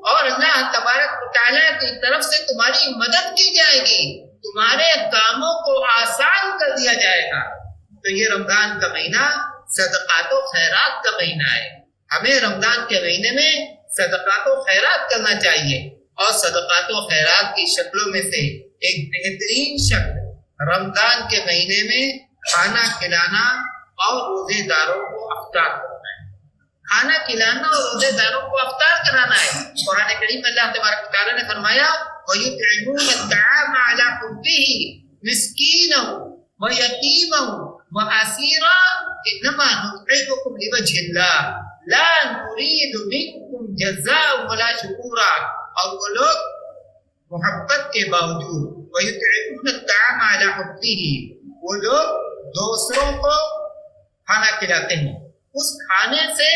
اور اللہ تبارک و تعالیٰ کی طرف سے تمہاری مدد کی جائے گی. تمہارے کاموں کو آسان کر دیا جائے گا. تو یہ رمضان کا مہینہ صدقات و خیرات کا مہینہ ہے. ہمیں رمضان کے مہینے میں صدقات و خیرات کرنا چاہیے. اور صدقات و خیرات کی شکلوں میں سے ایک بہترین شکل رمضان کے مہینے میں کھانا کھلانا اور روزے داروں کو افطار کرنا ہے. کھانا کھلانا اور روزے داروں کو افطار کرانا ہے. قرآن کریم میں اللہ تبارک و تعالیٰ نے فرمایا وَيُطْعِمُونَ الطَّعَامَ عَلَىٰ حُبِّهِ مِسْكِينًا وَيَتِيمًا وَأَسِيرًا إِنَّمَا نُطْعِمُكُمْ لِوَجْهِ اللَّهِ لَا نُرِيدُ مِنكُمْ جَزَاءً وَلَا شُكُورًا. اور وہ لوگ محبت کے باوجود وَيُطْعِمُونَ الطَّعَامَ عَلَىٰ حُبِّهِ, وہ لوگ دوسروں کو کھانا کھلاتے ہیں اس کھانے سے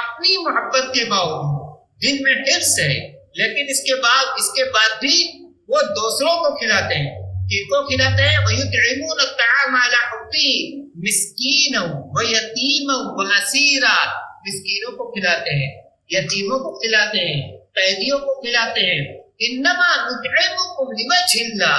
اپنی محبت کے باوجود. دل میں حرص ہے لیکن اس کے بعد بھی وہ دوسروں کو کھلاتے ہیں. کن کو کھلاتے ہیں؟ وَيُطْعِمُونَ الطَّعَامَ عَلَىٰ حُبِّهِ مِسْكِينًا وَيَتِيمًا وَأَسِيرًا. مسکینوں کو کھلاتے ہیں, یتیموں کو کھلاتے ہیں, قیدیوں کو کھلاتے ہیں. انما نطعمکم لوجہ اللہ,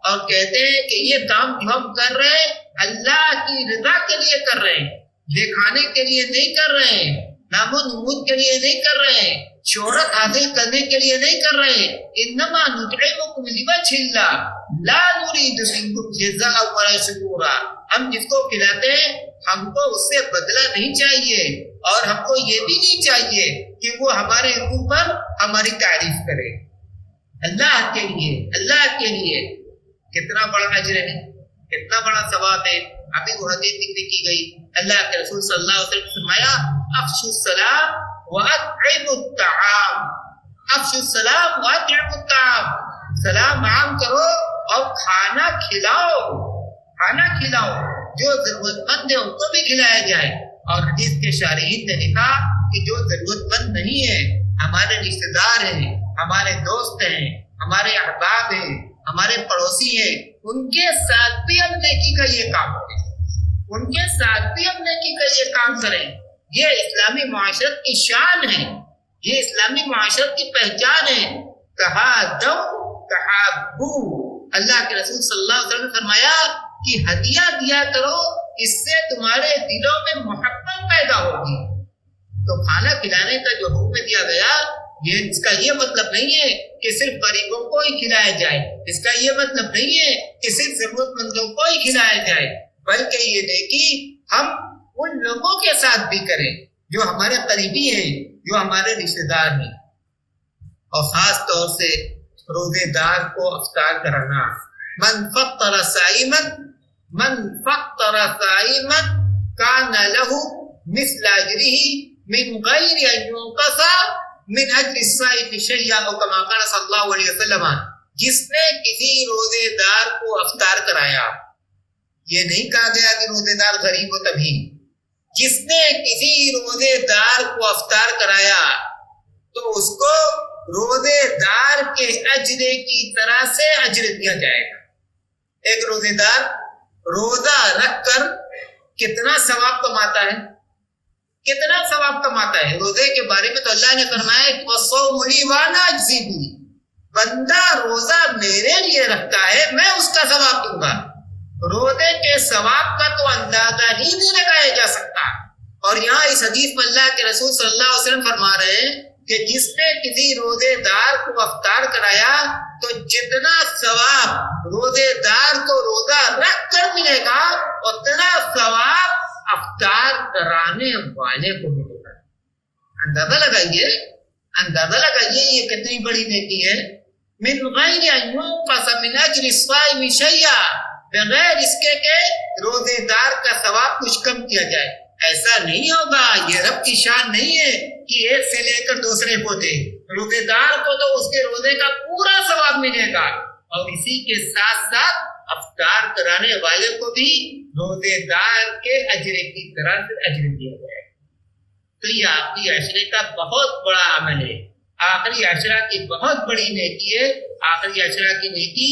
اور کہتے ہیں کہ یہ کام جو ہم کر رہے ہیں اللہ کی رضا کے لیے کر رہے ہیں, دکھانے کے لیے نہیں کر رہے ہیں, نام و نمود کے لیے نہیں کر رہے ہیں, شہرت حاصل کرنے کے لیے نہیں کر رہے ہیں. انما نطعمکم لوجہ اللہ لا نريد منکم جزاء ولا شکورا. ہم جس کو کھلاتے ہیں ہم کو اس سے بدلہ نہیں چاہیے اور ہم کو یہ بھی نہیں چاہیے کہ وہ ہمارے اوپر ہماری تعریف کرے. اللہ کے لیے کتنا بڑا اجر ہے, کتنا بڑا ثواب ہے. ابھی وہ حدیث ذکر کی گئی, اللہ کے رسول صلی اللہ علیہ وسلم نے فرمایا افشوا السلام واطعموا الطعام. افشوا السلام واطعموا الطعام, سلام عام کرو اور کھانا کھلاؤ. جو ضرورت مند ہے ان کو بھی کھلایا جائے. اور حدیث کے شارحین نے لکھا کہ جو ضرورت مند نہیں ہے ہمارے رشتے دار ہیں، ہمارے دوست ہیں، ہمارے احباب ہیں، ہمارے پڑوسی ہیں، ان کے ساتھ بھی ہم نیکی کا یہ کام کریں، ان کے ساتھ بھی ہم نیکی کا یہ کام کریں۔ یہ اسلامی معاشرت کی شان ہے، یہ اسلامی معاشرت کی پہچان ہے۔ تہادوا تحابوا، اللہ کے رسول صلی اللہ علیہ وسلم نے فرمایا کہ ہدیہ دیا کرو، اس سے تمہارے دلوں میں محبت پیدا ہوگی۔ تو کھانا کھلانے کا جو حکم دیا گیا، اس کا یہ مطلب نہیں ہے کہ صرف غریبوں کو ہی کھلایا جائے، اس کا یہ مطلب نہیں ہے کہ صرف ضرورت مندوں کو ہی کھلایا جائے، بلکہ یہ نیکی ہم ان لوگوں کے ساتھ بھی کریں جو ہمارے قریبی ہیں، جو ہمارے رشتے دار ہیں۔ اور خاص طور سے روزے دار کو افطار کرانا۔ من فطر صائما کان له مثل اجره من غیر ان ينقص من اجر الصائم شیئا، او کما قال صلی اللہ علیہ وسلم۔ جس نے کسی روزے دار کو افطار کرایا، یہ نہیں کہا گیا کہ روزے دار غریب ہو تبھی، جس نے کسی روزے دار کو افطار کرایا تو اس کو روزے دار کے اجر کی طرح سے اجر دیا جائے گا۔ ایک روزے دار روزہ رکھ کر کتنا ثواب کماتا ہے، کتنا ثواب کماتا ہے۔ روزے کے بارے میں تو اللہ نے فرمایا کہ وَالصَّوْمُ لِي وَأَنَا أَجْزِي بِهِ، بندہ روزہ میرے لیے رکھتا ہے، میں اس کا ثواب دوں گا۔ روزے کے ثواب کا تو اندازہ ہی نہیں لگایا جا سکتا۔ اور یہاں اس حدیث میں اللہ کے رسول صلی اللہ علیہ وسلم فرما رہے ہیں کہ جس نے کسی روزے دار کو افطار کرایا تو جتنا ثواب روزے دار کو روزہ رکھ کر ملے گا، اتنا ثواب افطار کرانے والے کو ملے گا۔ اندازہ لگائیے، اندازہ لگائیے یہ کتنی بڑی نیکی ہے۔ من غیر ان ينقص من اجر الصائم شیئا، بغیر اس کے کہ روزے دار کا ثواب کچھ کم کیا جائے۔ ایسا نہیں ہوگا، یہ رب کی شان نہیں ہے کہ ایک سے لے کر دوسرے کو دے۔ روزے دار کو تو اس کے روزے کا پورا ثواب ملے گا، اور اسی کے ساتھ ساتھ افطار کرانے والے کو بھی روزے دار کے اجر کی طرح سے اجر دیا جائے گا۔ تو یہ آخری عشرے کا بہت بڑا عمل ہے، آخری عشرہ کی بہت بڑی نیکی ہے۔ آخری عشرہ کی نیکی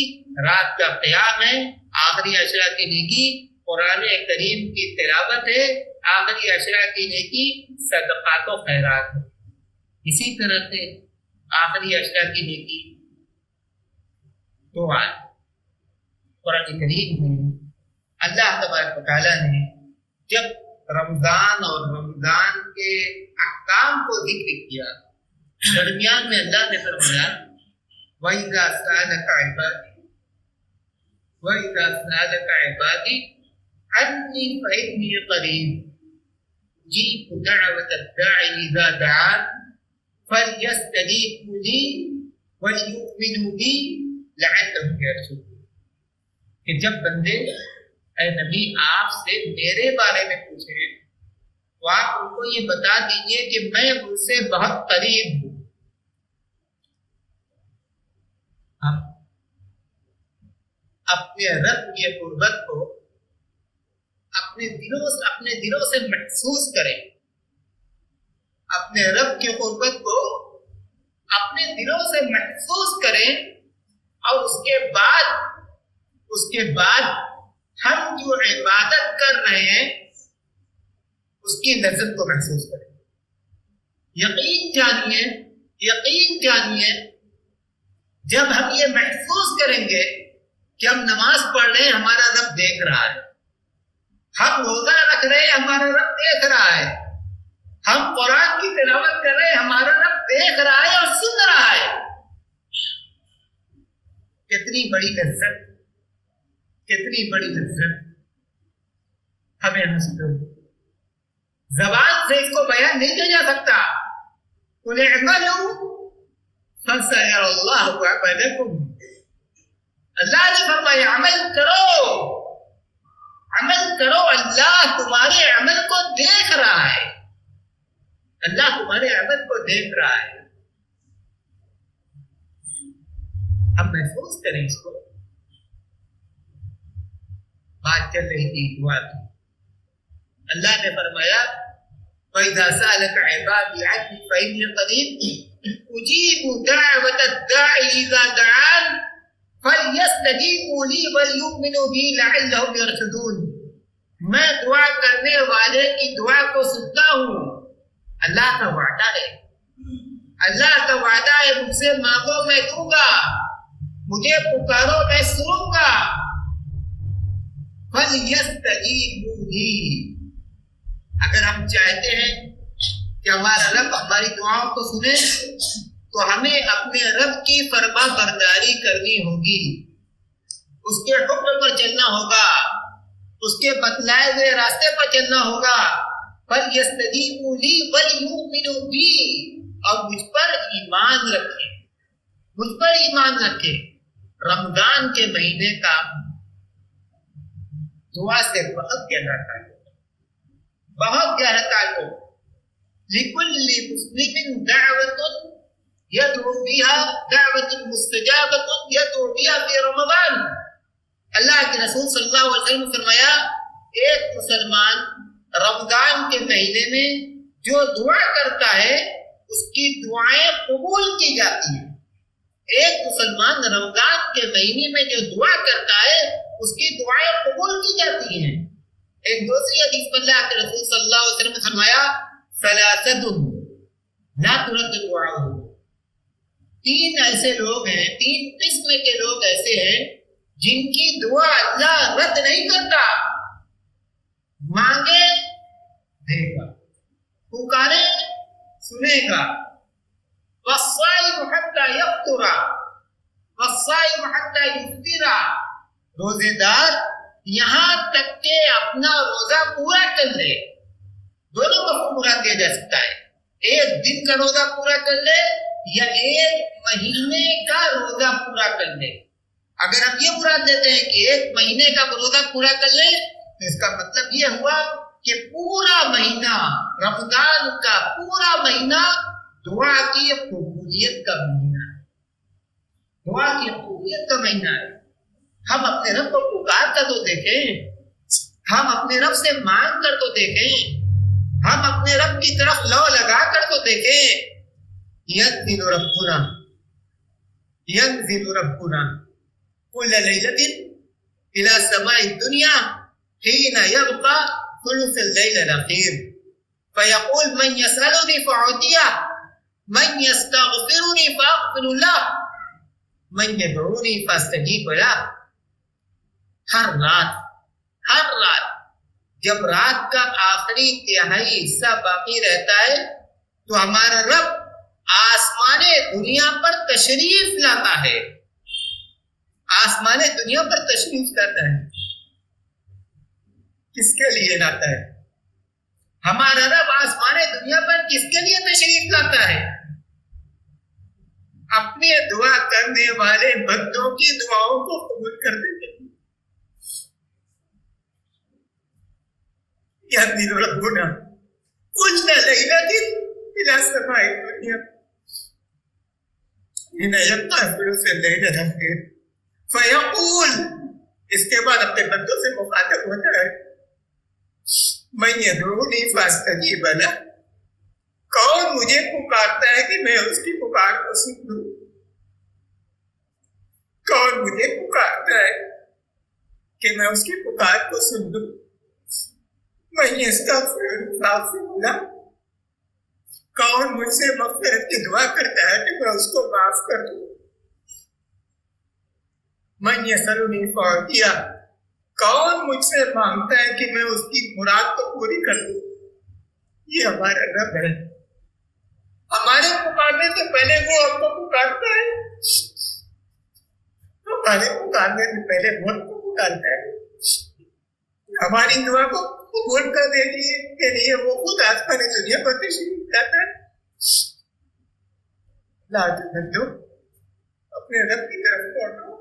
رات کا قیام ہے، آخری عشرہ کی نیکی قرآن کریم کی تلاوت ہے، آخری عشرہ کی نیکی صدقات و خیرات ہے۔ اسی طرح سے آخری عشرہ کی نیکی دعا ہے۔ قرآن کریم میں اللہ تبارک و تعالیٰ نے جب رمضان اور رمضان کے احکام کو ذکر کیا، درمیان میں اللہ نے فرمایا وَإِذَا سَأَلَكَ عِبَادِي عَنِّي فَإِنِّي قَرِيبٌ أُجِيبُ دَعْوَةَ الدَّاعِ إِذَا دَعَانِ فَلْيَسْتَجِيبُوا لِي وَلْيُؤْمِنُوا بِي لَعَلَّهُمْ يَرْشُدُونَ۔ کہ جب بندے اے نبی آپ سے میرے بارے میں پوچھیں تو آپ ان کو یہ بتا دیجئے کہ میں ان سے بہت قریب ہوں۔ اپنے رب کی قربت کو اپنے دلوں سے محسوس کریں، اپنے رب کی قربت کو اپنے دلوں سے محسوس کریں، اور اس کے بعد ہم جو عبادت کر رہے ہیں اس کی لذت کو محسوس کریں۔ یقین جانیے جب ہم یہ محسوس کریں گے کہ ہم نماز پڑھ رہے ہیں، ہمارا رب دیکھ رہا ہے، ہم روزہ رکھ رہے ہیں، ہمارا رب دیکھ رہا ہے، ہم قرآن کی تلاوت کر رہے ہیں، ہمارا رب دیکھ رہا ہے اور سن رہا ہے۔ کتنی بڑی لذت، کتنی بڑی لذت ہمیں نصیب ہوئی، زبان سے اس کو بیان نہیں کیا جا سکتا۔ قُلِ اعْمَلُوا فَسَيَرَى اللَّهُ عَمَلَكُمْ، اللہ نے فرمایا عمل کرو، عمل کرو، اللہ تمہارے عمل کو دیکھ رہا ہے، اللہ تمہارے عمل کو دیکھ رہا ہے۔ ہم محسوس کریں اس کو۔ بات چل رہی تھی دعا کی، اللہ نے فرمایا وَإِذَا سَأَلَكَ عِبَادِي عَنِّي فَإِنِّي قَرِيبٌ أُجِيبُ دَعْوَةَ الدَّاعِ إِذَا دَعَانِ فَلْيَسْتَجِيبُوا لِي وَلْيُؤْمِنُوا بِي لَعَلَّهُمْ يَرْشُدُونَ. میں دعا کرنے والے کی دعا کو سنتا ہوں. اللہ کا وعدہ ہے، اللہ کا وعدہ ہے مجھ سے مانگو میں دوں گا، مجھے پکارو میں سنوں گا. فَلْيَسْتَجِيبُوا لِي. اگر ہم چاہتے ہیں کہ ہمارا رب ہماری دعاؤں کو سنے تو ہمیں اپنے رب کی فرما برداری کرنی ہوگی، اس کے حکم پر چلنا ہوگا، اس کے بتلائے ہوئے راستے پر چلنا ہوگا. فَلْيَسْتَجِيبُوا لِي وَلْيُؤْمِنُوا بِي. اور مجھ پر ایمان رکھیں، مجھ پر ایمان رکھیں. رمضان کے مہینے کا دعا سے بہت گہرا تعلق، بہت گہرا تعلق. لِكُلِّ مُسْلِمٍ دَعْوَةٌ يَدْعُو بِهَا دَعْوَةٌ مُسْتَجَابَةٌ يَدْعُو بِهَا فِي رَمَضَانَ. اللہ کے رسول صلی اللہ علیہ وسلم نے فرمایا ایک مسلمان رمضان کے مہینے میں جو دعا کرتا ہے اس کی دعائیں قبول کی جاتی ہیں. ایک مسلمان رمضان کے مہینے میں جو دعا کرتا ہے اس کی دعائیں قبول کی جاتی ہیں. ایک دوسری حدیث میں اللہ کے رسول صلی اللہ علیہ وسلم نے فرمایا ثلاثۃ لا ترد دعاؤہم. تین ایسے لوگ ہیں، تین قسم کے لوگ ایسے ہیں جن کی دعا اللہ رد نہیں کرتا. مانگے دے گا، پکارے سنے گا. والصائم حتى يفطر والصائم حتى يفطر. روزے دار یہاں تک کہ اپنا روزہ پورا کر لے. دونوں مفہوم مراد دیا جا سکتا ہے، ایک دن کا روزہ پورا کر لے یا ایک مہینے کا روزہ پورا کر لے. اگر ہم یہ مراد دیتے ہیں کہ ایک مہینے کا روزہ پورا کر لے تو اس کا مطلب یہ ہوا کہ پورا مہینہ، رمضان کا پورا مہینہ دعا کی قبولیت کا مہینہ ہے، دعا کی قبولیت کا مہینہ ہے. ہم اپنے رب کو پکار کر تو دیکھیں، ہم اپنے رب سے مانگ کر تو دیکھیں، ہم اپنے رب کی طرف لو لگا کر تو دیکھیں. ينزل ربنا كل ليلة إلى سماء الدنيا حين يبقى ثلث الليل الأخير فيقول من يسألني فأعطيه من يستغفرني فأغفر له من يدعوني فأستجيب له. ہر رات جب رات کا آخری تہائی حصہ باقی رہتا ہے تو ہمارا رب آسمان دنیا پر تشریف لاتا ہے. آسمان دنیا پر تشریف لاتا ہے. کس کے لیے لاتا ہے؟ ہمارا رب آسمان دنیا پر کس کے لیے تشریف لاتا ہے؟ اپنے دعا کرنے والے بندوں کی دعاؤں کو قبول کر دیتے ہیں. ينزل ربنا كل ليلة إلى سماء الدنيا حين يبقى ثلث الليل الأخير فيقول. اس کے بعد اپنے بندوں سے مخاطب ہوتا ہے من يدعوني فاستجيب له. کون مجھے پکارتا ہے کہ میں اس کی پکار کو سن لوں؟ کون مجھے پکارتا ہے کہ میں اس کی پکار کو سن لوں؟ من يستغفر فاغفر له. کون مجھ سے مغفرت کی دعا کرتا ہے کہ میں اس کو معاف کر دوں؟ من يسألني فأعطيه. کون مجھ سے مانگتا ہے کہ میں اس کی مراد کو پوری کر دوں؟ یہ ہمارا رب ہے. ہمارے پکارنے سے پہلے وہ ہم کو پکارتا ہے، ہمارے پکارنے سے پہلے وہ ہم کو پکارتا ہے. ہماری دعا کو قبول کر دینے کے لیے وہ خود آسمان دنیا پر تشریف لاتا ہے. لاجو بندو اپنے رب کی طرف لوٹو.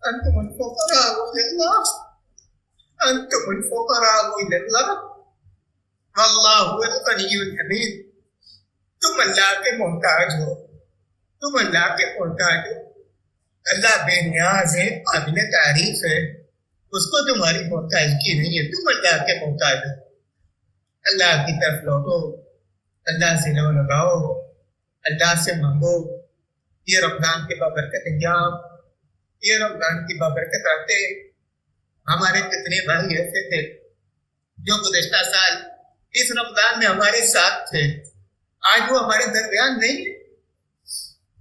انتم الفقراء الى الله انتم الفقراء الى الله والله هو الغني الحميد. تم اللہ کے محتاج ہو، تم اللہ کے محتاج ہو. اللہ بے نیاز ہے، قابل تعریف ہے، اس کو تمہاری محتاجگی نہیں ہے. تم اللہ کے محتاج ہو. اللہ کی طرف لوٹو، اللہ سے لو لگاؤ، اللہ سے مانگو۔ یہ رمضان کے بابرکت ایام، یہ رمضان کی بابرکت راتیں، ہمارے کتنے بھائی ایسے تھے جو گزشتہ سال اس رمضان میں ہمارے ساتھ تھے، آج وہ ہمارے درمیان نہیں،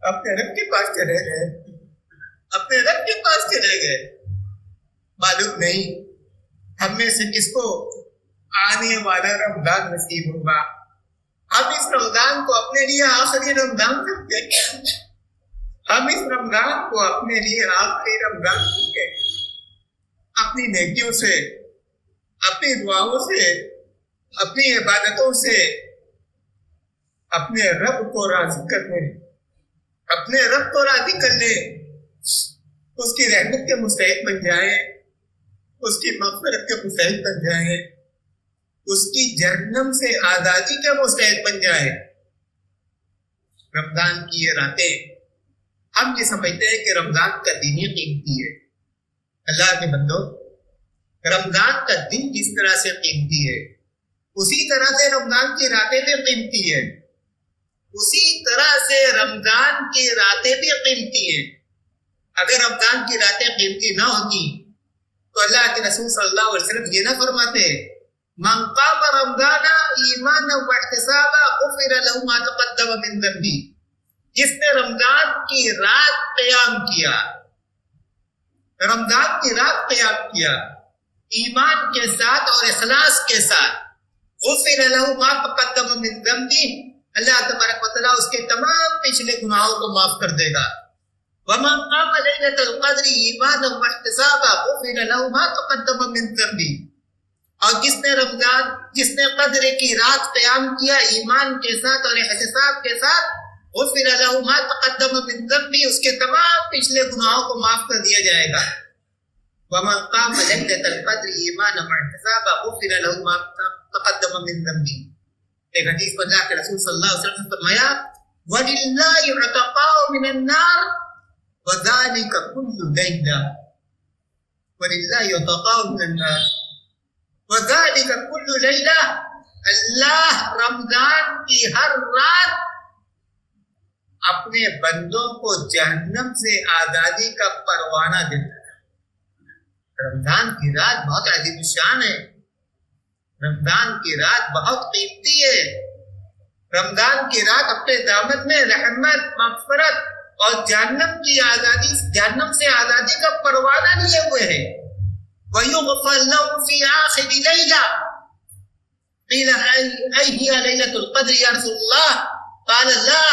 اپنے رب کے پاس چلے گئے، اپنے رب کے پاس چلے گئے۔ معلوم نہیں ہم میں سے کس کو آنے والا رمضان نصیب ہوگا۔ ہم اس رمضان کو اپنے لیے آخری رمضان سمجھیں گے، ہم اس رمضان کو اپنے لیے آخری رمضان سمجھیں گے، اپنی نیکیوں سے، اپنی دعاؤں سے، اپنی عبادتوں سے اپنے رب کو راضی کرنے، اپنے رب کو راضی کرنے، اس کی رحمت کے مستحق بن جائیں، اس کی مغفرت کے مستحق بن جائیں، اس کی جہنم سے آزادی کے مستحق بن جائیں۔ رمضان کی یہ راتیں، ہم یہ سمجھتے ہیں کہ رمضان کا دن ہی قیمتی ہے۔ اللہ کے بندو، رمضان کا دن جس طرح سے قیمتی ہے، اسی طرح سے رمضان کی راتیں بھی قیمتی ہیں، اسی طرح سے رمضان کی راتیں بھی قیمتی ہیں۔ اگر رمضان کی راتیں قیمتی نہ ہوتی تو اللہ کے رسول صلی اللہ علیہ وسلم یہ نہ فرماتے من قام رمضان ایمانا واحتسابا غفر له ما تقدم من ذنبه، جس نے رمضان کی رات قیام کیا، رمضان کی رات قیام کیا ایمان کے ساتھ اور اخلاص کے ساتھ، غفر له ما تقدم من ذنبه، اللہ تبارک و تعالیٰ اس کے تمام پچھلے گناہوں کو معاف کر دے گا۔ وَمَنْ قَامَ لَيْلَةَ الْقَدْرِ إِيمَانًا وَاحْتِسَابًا غُفِرَ لَهُ مَا تَقَدَّمَ مِنْ ذَنبِهِ، اور جس نے قدر کی رات قیام کیا ایمان کے ساتھ اور احتساب کے ساتھ، غُفِرَ لَهُ مَا تَقَدَّمَ مِنْ ذَنبِهِ، اس کے تمام پچھلے گناہوں کو معاف کر دیا جائے گا۔ وَمَنْ قَامَ لَيْلَةَ الْقَدْرِ إِيمَانًا وَاحْتِسَابًا غُفِرَ لَهُ مَا تَقَدَّمَ مِنْ ذَنبِهِ۔ ایک حدیث میں اللہ کے رسول صلی اللہ علیہ وسلم نے فرمایا وَلِلَّهِ عُتَقَاءُ مِنَ النَّارِ وَذَلِكَ كُلُّ لَيْلَةٍ، وَلِلَّهِ عُتَقَاءُ مِنَ النَّارِ وَذَلِكَ كُلُّ لَيْلَةٍ، اللہ رمضان کی ہر رات اپنے بندوں کو جہنم سے آزادی کا پروانہ دیتا ہے۔ رمضان کی رات بہت عظیم الشان ہے، رمضان کی رات بہت قیمتی ہے۔ رمضان کی رات اپنے دامن میں رحمت، مغفرت اور جہنم کی آزادی، جہنم سے آزادی کا پروانہ لیے ہوئے ہے۔ وَيُغْفَرْ لَهُ فِي آخِرِ لَيْلَةٍ، قِيلَ أَيْهِيَ لَيْلَةُ الْقَدْرِ يَا رَسُولَ اللَّهِ؟ قَالَ لَا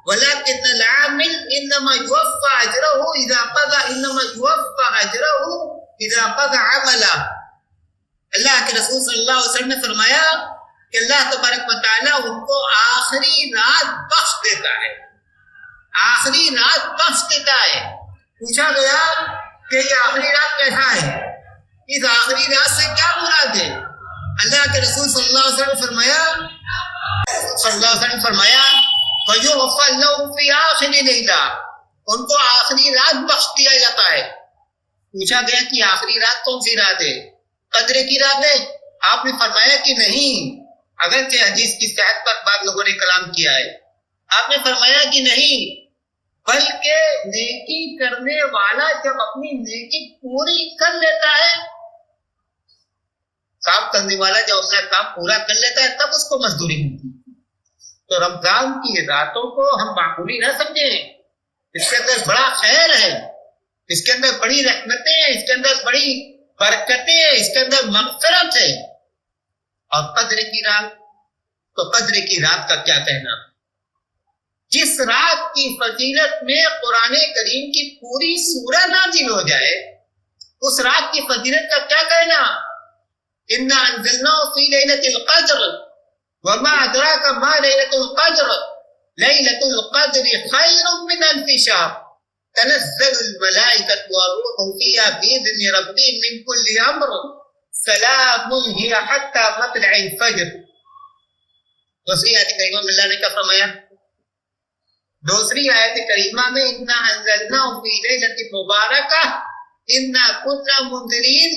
وَلَكِنَّ الْعَامِلَ إِنَّمَا يُوَفَّى أَجْرَهُ إِذَا قَضَى عَمَلَهُ۔ اللہ کے رسول صلی اللہ علیہ وسلم نے فرمایا کہ اللہ تبارک و تعالیٰ ان کو آخری رات بخش دیتا ہے، آخری رات بخش دیتا ہے۔ پوچھا گیا کہ یہ آخری رات کیسا ہے، اس آخری رات سے کیا مراد ہے؟ اللہ کے رسول صلی اللہ علیہ وسلم فرمایا فَيُغْفَرْ لَهُ فِي آخِرِ لَيْلَةٍ، ان کو آخری رات بخش دیا جاتا ہے۔ پوچھا گیا کہ آخری رات کون سی رات ہے؟ قدر کی رات ہے؟ آپ نے فرمایا کہ نہیں، اگرچہ حدیث کی صحت پر بعض لوگوں نے کلام کیا ہے، آپ نے فرمایا کہ نہیں، بلکہ نیکی کرنے والا جب اپنی نیکی پوری کر لیتا ہے، کام کرنے والا جب اپنا کام پورا کر لیتا ہے تب اس کو مزدوری ملتی ہے۔ تو رمضان کی راتوں کو ہم معمولی نہ سمجھیں، اس کے اندر بڑا خیر ہے، اس کے اندر بڑی رحمتیں ہیں، اس کے اندر بڑی برکتیں ہیں، اس کے اندر مغفرت ہے۔ اور قدر کی رات، تو قدر کی رات کا کیا کہنا؟ جس رات کی فضیلت میں قرآن کریم کی پوری سورہ نازل ہو جائے، اس رات کی فضیلت کا کیا کہنا؟ اِنَّا أَنزَلْنَاهُ فِي لَيْلَةِ الْقَدْرِ وَمَا أَدْرَاكَ مَا لَيْلَةُ الْقَدْرِ لَيْلَةُ الْقَدْرِ خَيْرٌ مِّنْ أَلْفِ شَهْرٍ تَنَزَّلُ الْمَلَائِكَةُ وَالرُّوحُ فِيهَا بِإِذْنِ رَبِّهِم مِّن كُلِّ أَمْرٍ سَلَامٌ هِيَ حَتَّى مَطْلَعِ الْفَجْرِ۔ دوسری آیت کریمہ میں اللہ نے کیا فرمایا؟ دوسری آیت کریمہ میں اِنَّا أَنزَلْنَاهُ فِي لَيْلَةٍ مُبَارَكَةٍ إِنَّا كُنَّا مُنذِرِينَ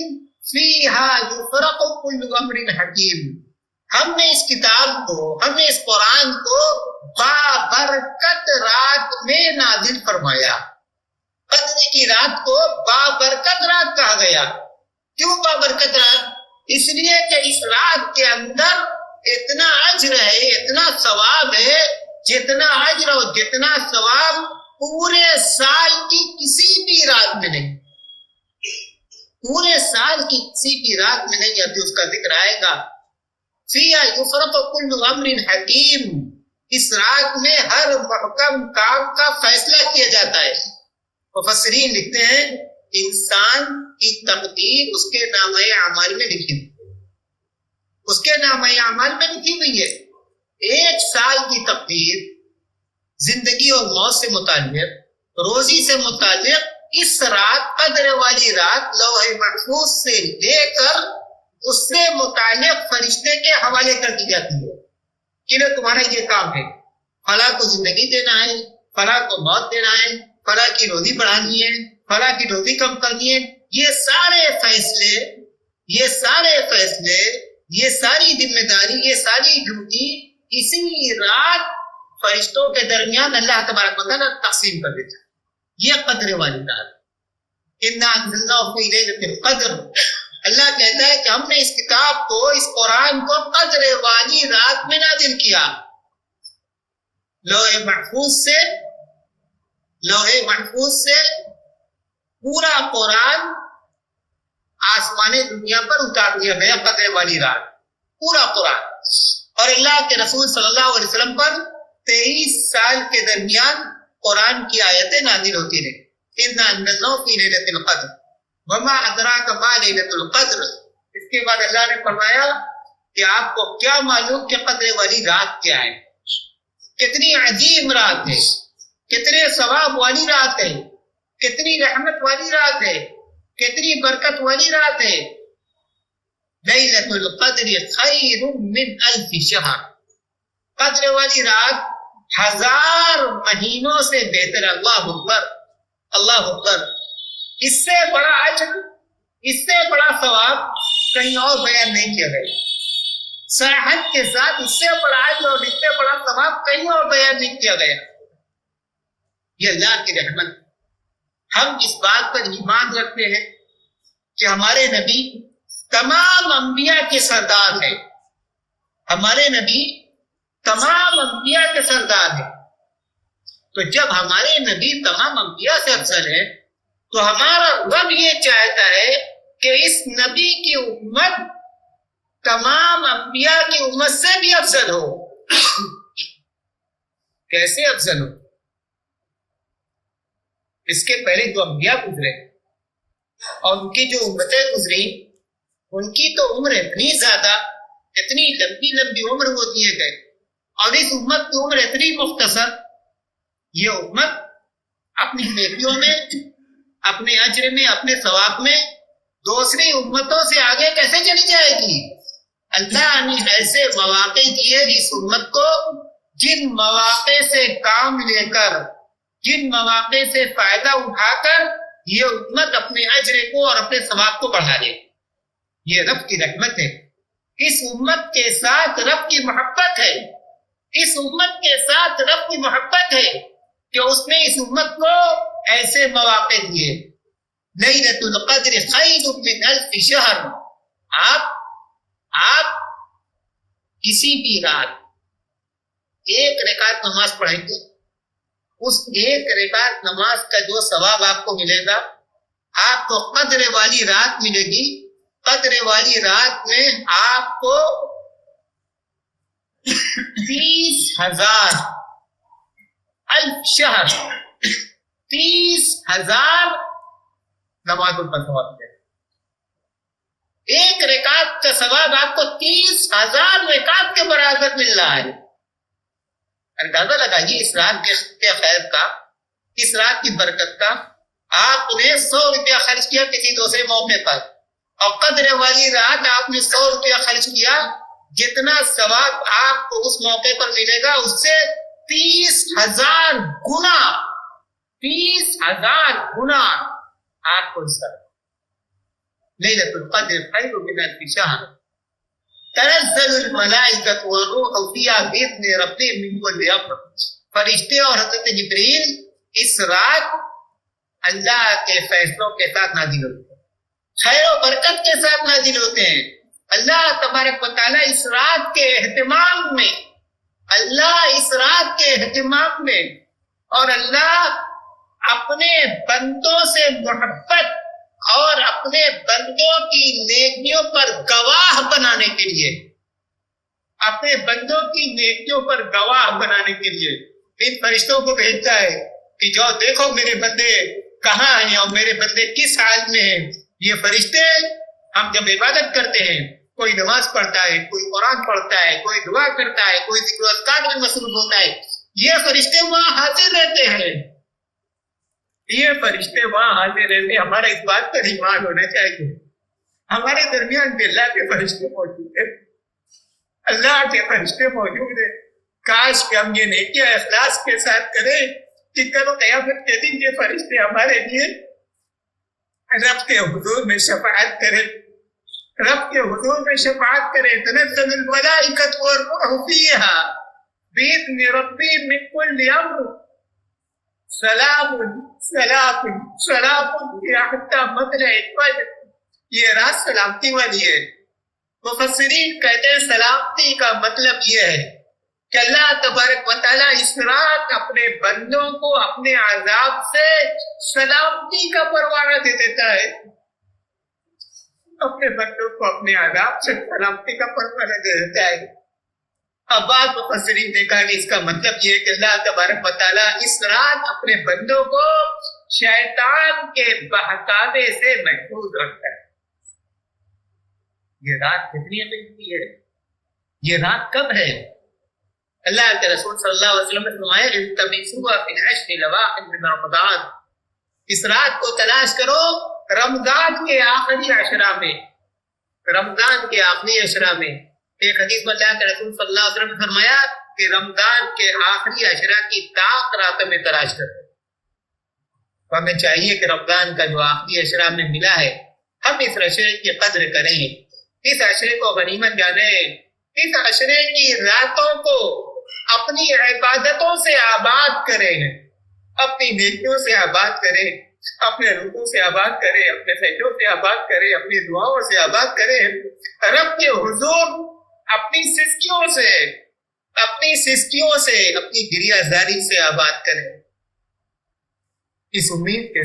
فِيهَا يُفْرَقُ كُلُّ أَمْرٍ حَكِيمٍ۔ ہم نے اس کتاب کو، ہم نے اس قرآن کو بابرکت رات میں نازل فرمایا۔ قدر کی رات کو بابرکت رات کہا گیا۔ کیوں بابرکت رات؟ اس لیے کہ اس رات کے اندر اتنا اجر ہے، اتنا ثواب ہے، جتنا اجر اور جتنا ثواب پورے سال کی کسی بھی رات میں نہیں، پورے سال کی کسی بھی رات میں نہیں۔ ابھی اس کا ذکر آئے گا۔ فیہا یفرق کل امر حکیم، اس رات میں ہر محکم کام کا فیصلہ کیا جاتا ہے۔ مفسرین لکھتے ہیں انسان کی تقدیر اس کے نامہ اعمال میں لکھی ہوئی ہے، اس کے نامہ اعمال میں لکھی ہوئی ہے۔ ایک سال کی تقدیر زندگی اور موت سے متعلق، روزی سے متعلق، اس رات، قدر والی رات، لوح محفوظ سے لے کر اس سے متعلق فرشتے کے حوالے کر دی جاتی ہے کہ تمہارا یہ کام ہے، فلاں کو زندگی دینا ہے، فلاں کو موت دینا ہے، فلاں کی روزی بڑھانی ہے، فلاں کی روزی کم کرنی ہے۔ یہ سارے فیصلے، یہ ساری ذمہ داری، یہ ساری ڈیوٹی اسی رات فرشتوں کے درمیان اللہ تبارک و تعالیٰ تقسیم کر دیتا ہے۔ یہ قدر والی رات، اِنَّا أَنزَلْنَاهُ فِي لَيْلَةِ الْقَدْرِ۔ اللہ کہتا ہے کہ ہم نے اس کتاب کو، اس قرآن کو قدر والی رات میں نازل کیا۔ لوح محفوظ سے پورا قرآن آسمان دنیا پر اتار دیا گیا قدر والی رات، پورا قرآن۔ اور اللہ کے رسول صلی اللہ علیہ وسلم پر 23 سال کے درمیان قرآن کی آیتیں نازل ہوتی رہی۔ اِنَّا أَنزَلْنَاهُ فِي لَيْلَةِ الْقَدْرِ وَمَا أَدْرَاكَ مَا لَيْلَةُ الْقَدْرِ۔ اس کے بعد اللہ نے فرمایا کہ آپ کو کیا معلوم کہ قدر والی رات کیا ہے، کتنی عظیم رات ہے، کتنے ثواب والی رات ہے، کتنی رحمت والی رات ہے، کتنی برکت والی رات ہے۔ لیلۃ القدر خیر من الف شہر، قدر والی رات 1000 مہینوں سے بہتر۔ اللہ اکبر، اللہ اکبر۔ اس سے بڑا اجر، اس سے بڑا ثواب کہیں اور بیان نہیں کیا گیا۔ صحت کے ساتھ اس سے بڑا اجر اور اس سے بڑا ثواب کہیں اور بیان نہیں کیا گیا۔ یہ اللہ کی رحمت۔ ہم اس بات پر ایمان رکھتے ہیں کہ ہمارے نبی تمام انبیاء کے سردار ہیں، ہمارے نبی تمام انبیاء کے سردار ہیں۔ تو جب ہمارے نبی تمام انبیاء سے افضل ہے تو ہمارا رب یہ چاہتا ہے کہ اس نبی کی امت تمام انبیاء کی امت سے بھی افضل ہو۔ کیسے افضل ہو؟ اس کے پہلے جو انبیاء گزرے اور ان کی جو امتیں گزری، ان کی تو عمر اتنی زیادہ، اتنی لمبی لمبی عمر وہ دیے گئے، اور اس امت کی عمر اتنی مختصر۔ یہ امت اپنی نیکیوں میں، اپنے اجر میں، اپنے ثواب میں دوسری امتوں سے آگے کیسے چلی جائے گی؟ اللہ نے ایسے مواقع دیے اس امت کو جن مواقع سے کام لے کر، جن مواقع سے فائدہ اٹھا کر یہ امت اپنے اجر کو اور اپنے ثواب کو بڑھا دے۔ یہ رب کی رحمت ہے۔ اس امت کے ساتھ رب کی محبت ہے، اس امت کے ساتھ رب کی محبت ہے کہ اس نے اس امت کو ایسے مواقع دیے۔ لیلۃ القدر خیر من الف شہر۔ آپ کسی بھی رات ایک رکعت نماز پڑھیں گے، اس ایک رکعت نماز کا جو ثواب آپ کو ملے گا، آپ کو قدر والی رات ملے گی۔ قدر والی رات میں آپ کو 30,000 الف شہر، 30,000 نمازوں کا ثواب ملے گا۔ ایک رکعت کا ثواب آپ کو 30,000 رکعت کے برابر مل رہا ہے۔ اندازہ لگائیے اس رات کے خیر کا، اس رات کی برکت کا۔ آپ نے 100 روپیہ خرچ کیا کسی دوسرے موقع پر، اور قدر والی رات آپ نے 100 روپیہ خرچ کیا، جتنا ثواب آپ کو اس موقع پر ملے گا اس سے 30,000 گنا، 30,000 گنا آپ کو اس طرح۔ لیلۃ القدر خیر من الف شہر۔ تنزل الملائکۃ والروح فیہا بإذن ربہم من کل امر، فرشتے اور حضرت جبریل اس رات اللہ کے فیصلوں کے ساتھ نازل ہوتے ہیں، خیر و برکت کے ساتھ نازل ہوتے ہیں۔ اللہ تبارک و تعالیٰ اس رات کے اہتمام میں، اللہ اس رات کے اہتمام میں، اور اللہ اپنے بندوں سے محبت اور اپنے بندوں کی نیکیوں پر گواہ بنانے کے لیے، اپنے بندوں کی نیکیوں پر گواہ بنانے کے لیے ان فرشتوں کو بھیجتا ہے کہ جاؤ دیکھو میرے بندے کہاں ہیں اور میرے بندے کس حال میں ہیں۔ یہ فرشتے ہم جب عبادت کرتے ہیں، کوئی نماز پڑھتا ہے، کوئی قرآن پڑھتا ہے، کوئی دعا کرتا ہے، کوئی ذکر و اذکار میں مصروف ہوتا ہے، یہ فرشتے وہاں حاضر رہتے ہیں، یہ فرشتے وہاں حاضر رہتے ہیں۔ ہمارا اس بات پر ایمان ہونا چاہیے ہمارے درمیان بھی اللہ کے فرشتے موجود ہیں، اللہ کے فرشتے موجود ہیں۔ کاش کہ ہم یہ نیکیاں اخلاص کے ساتھ کریں کہ کل قیامت کے دن یہ فرشتے ہمارے لیے رب کے حضور میں شفاعت کریں، رب کے حضور میں شفاعت کریں۔ تنزل الملائکۃ والروح فیہا بإذن ربہم من کل امر سلام سلام سلام حتی مطلع الفجر۔ یہ رات سلامتی والی ہے۔ مفسرین کہتے ہیں سلامتی کا مطلب یہ ہے کہ اللہ تبارک و تعالیٰ اس رات اپنے بندوں کو اپنے عذاب سے سلامتی کا پروانہ دے دیتا ہے، اپنے بندوں کو اپنے عذاب سے سلامتی کا پروانہ دے دیتا ہے۔ اب بعض مفسرین نے کہا کہ اس کا مطلب یہ ہے کہ اللہ تبارک و تعالیٰ اس رات اپنے بندوں کو شیطان کے بہکاوے سے محفوظ رکھتا ہے۔ یہ رات کتنی قیمتی ہے، یہ رات کب ہے؟ اللہ کے رسول صلی اللہ علیہ وسلم نے فرمایا التمسوها فی العشر الاواخر من رمضان، اس رات کو تلاش کرو رمضان کے آخری عشرہ میں، رمضان کے آخری عشرہ میں۔ ایک حدیث میں اللہ کے رسول صلی اللہ علیہ وسلم نے فرمایا کہ رمضان کے آخری عشرہ کی طاق راتوں میں تلاش کرو۔ ہمیں چاہیے کہ رمضان کا جو آخری عشرہ میں ملا ہے ہم اس عشرے کی قدر کریں، اس عشرے کو غنیمت جانیں، اس عشرے کی راتوں کو اپنی عبادتوں سے آباد کریں، اپنی نیکیوں سے آباد کریں، اپنے رکوع سے آباد کریں، اپنے سجدوں سے آباد کریں، اپنی دعاؤں سے آباد کریں، رب کے حضور اپنی سسکیوں سے اپنی گریہ زاری سے آباد کریں۔ اس امید کے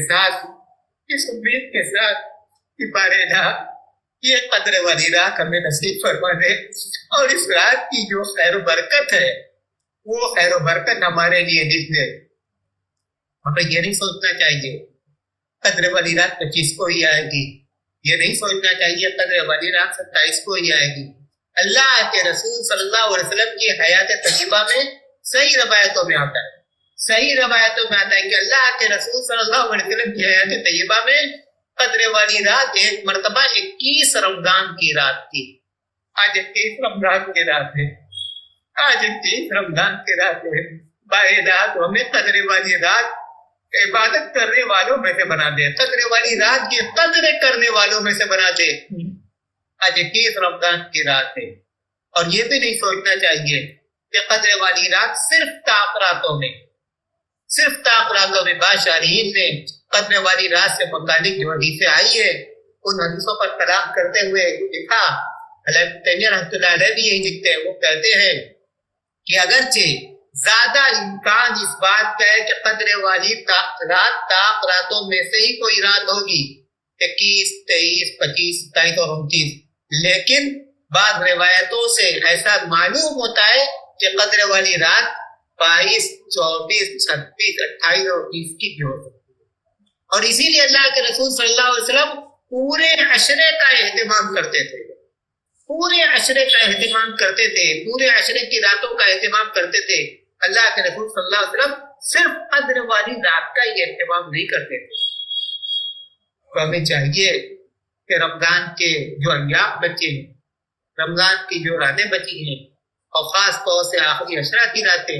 ساتھ کہ بارے یہ قدر والی رات ہمیں نصیب فرما دے، اور اس رات کی جو خیر و برکت ہے وہ خیر و برکت ہمارے لیے لکھ دے۔ ہمیں یہ نہیں سوچنا چاہیے قدر والی رات 25 کو ہی آئے گی، یہ نہیں سوچنا چاہیے قدر والی رات 27 کو ہی آئے گی۔ اللہ کے رسول صلی اللہ علیہ وسلم کی حیات طیبہ میں صحیح روایتوں میں آتا ہے کہ اللہ کے رسول صلی اللہ علیہ وسلم کی حیات طیبہ میں قدر والی رات ایک مرتبہ 21 رمضان کی رات تھی۔ آج 21 رمضان کی رات ہے، بائے رات ہمیں قدر والی رات عبادت کرنے والوں میں سے بنا دے، قدر والی رات کی قدر کرنے والوں میں سے بنا دے۔ آج 21 رمضان کی رات ہے، اور یہ بھی نہیں سوچنا چاہیے کہ قدر والی رات صرف طاق راتوں میں بادشاہین نے قدر والی رات سے متعلق جو حدیثیں آئی ہے ان حدیثوں پر کلام کرتے ہوئے لکھا، حضرت تیمیہ رحمۃ اللہ علیہ بھی یہی لکھتے ہیں، وہ کہتے ہیں کہ اگرچہ زیادہ امکان اس بات کا ہے کہ قدر والی رات طاق راتوں میں سے ہی کوئی رات ہوگی 21، 23، 25، 27 اور 29، لیکن بعض روایتوں سے ایسا معلوم ہوتا ہے کہ قدر والی رات 22، 24، 26، 28 اور 30 کی بھی ہو سکتی ہے۔ اور اسی لیے اللہ کے رسول صلی اللہ علیہ وسلم پورے عشرے کا اہتمام کرتے تھے، پورے عشرے کی راتوں کا اہتمام کرتے تھے۔ اللہ کے رسول صلی اللہ علیہ وسلم صرف قدر والی رات کا ہی اہتمام نہیں کرتے تھے۔ تو ہمیں چاہیے کہ رمضان کے جو ایام بچے ہیں، رمضان کی جو راتیں بچی ہیں، اور خاص طور سے آخری عشرہ کی راتیں،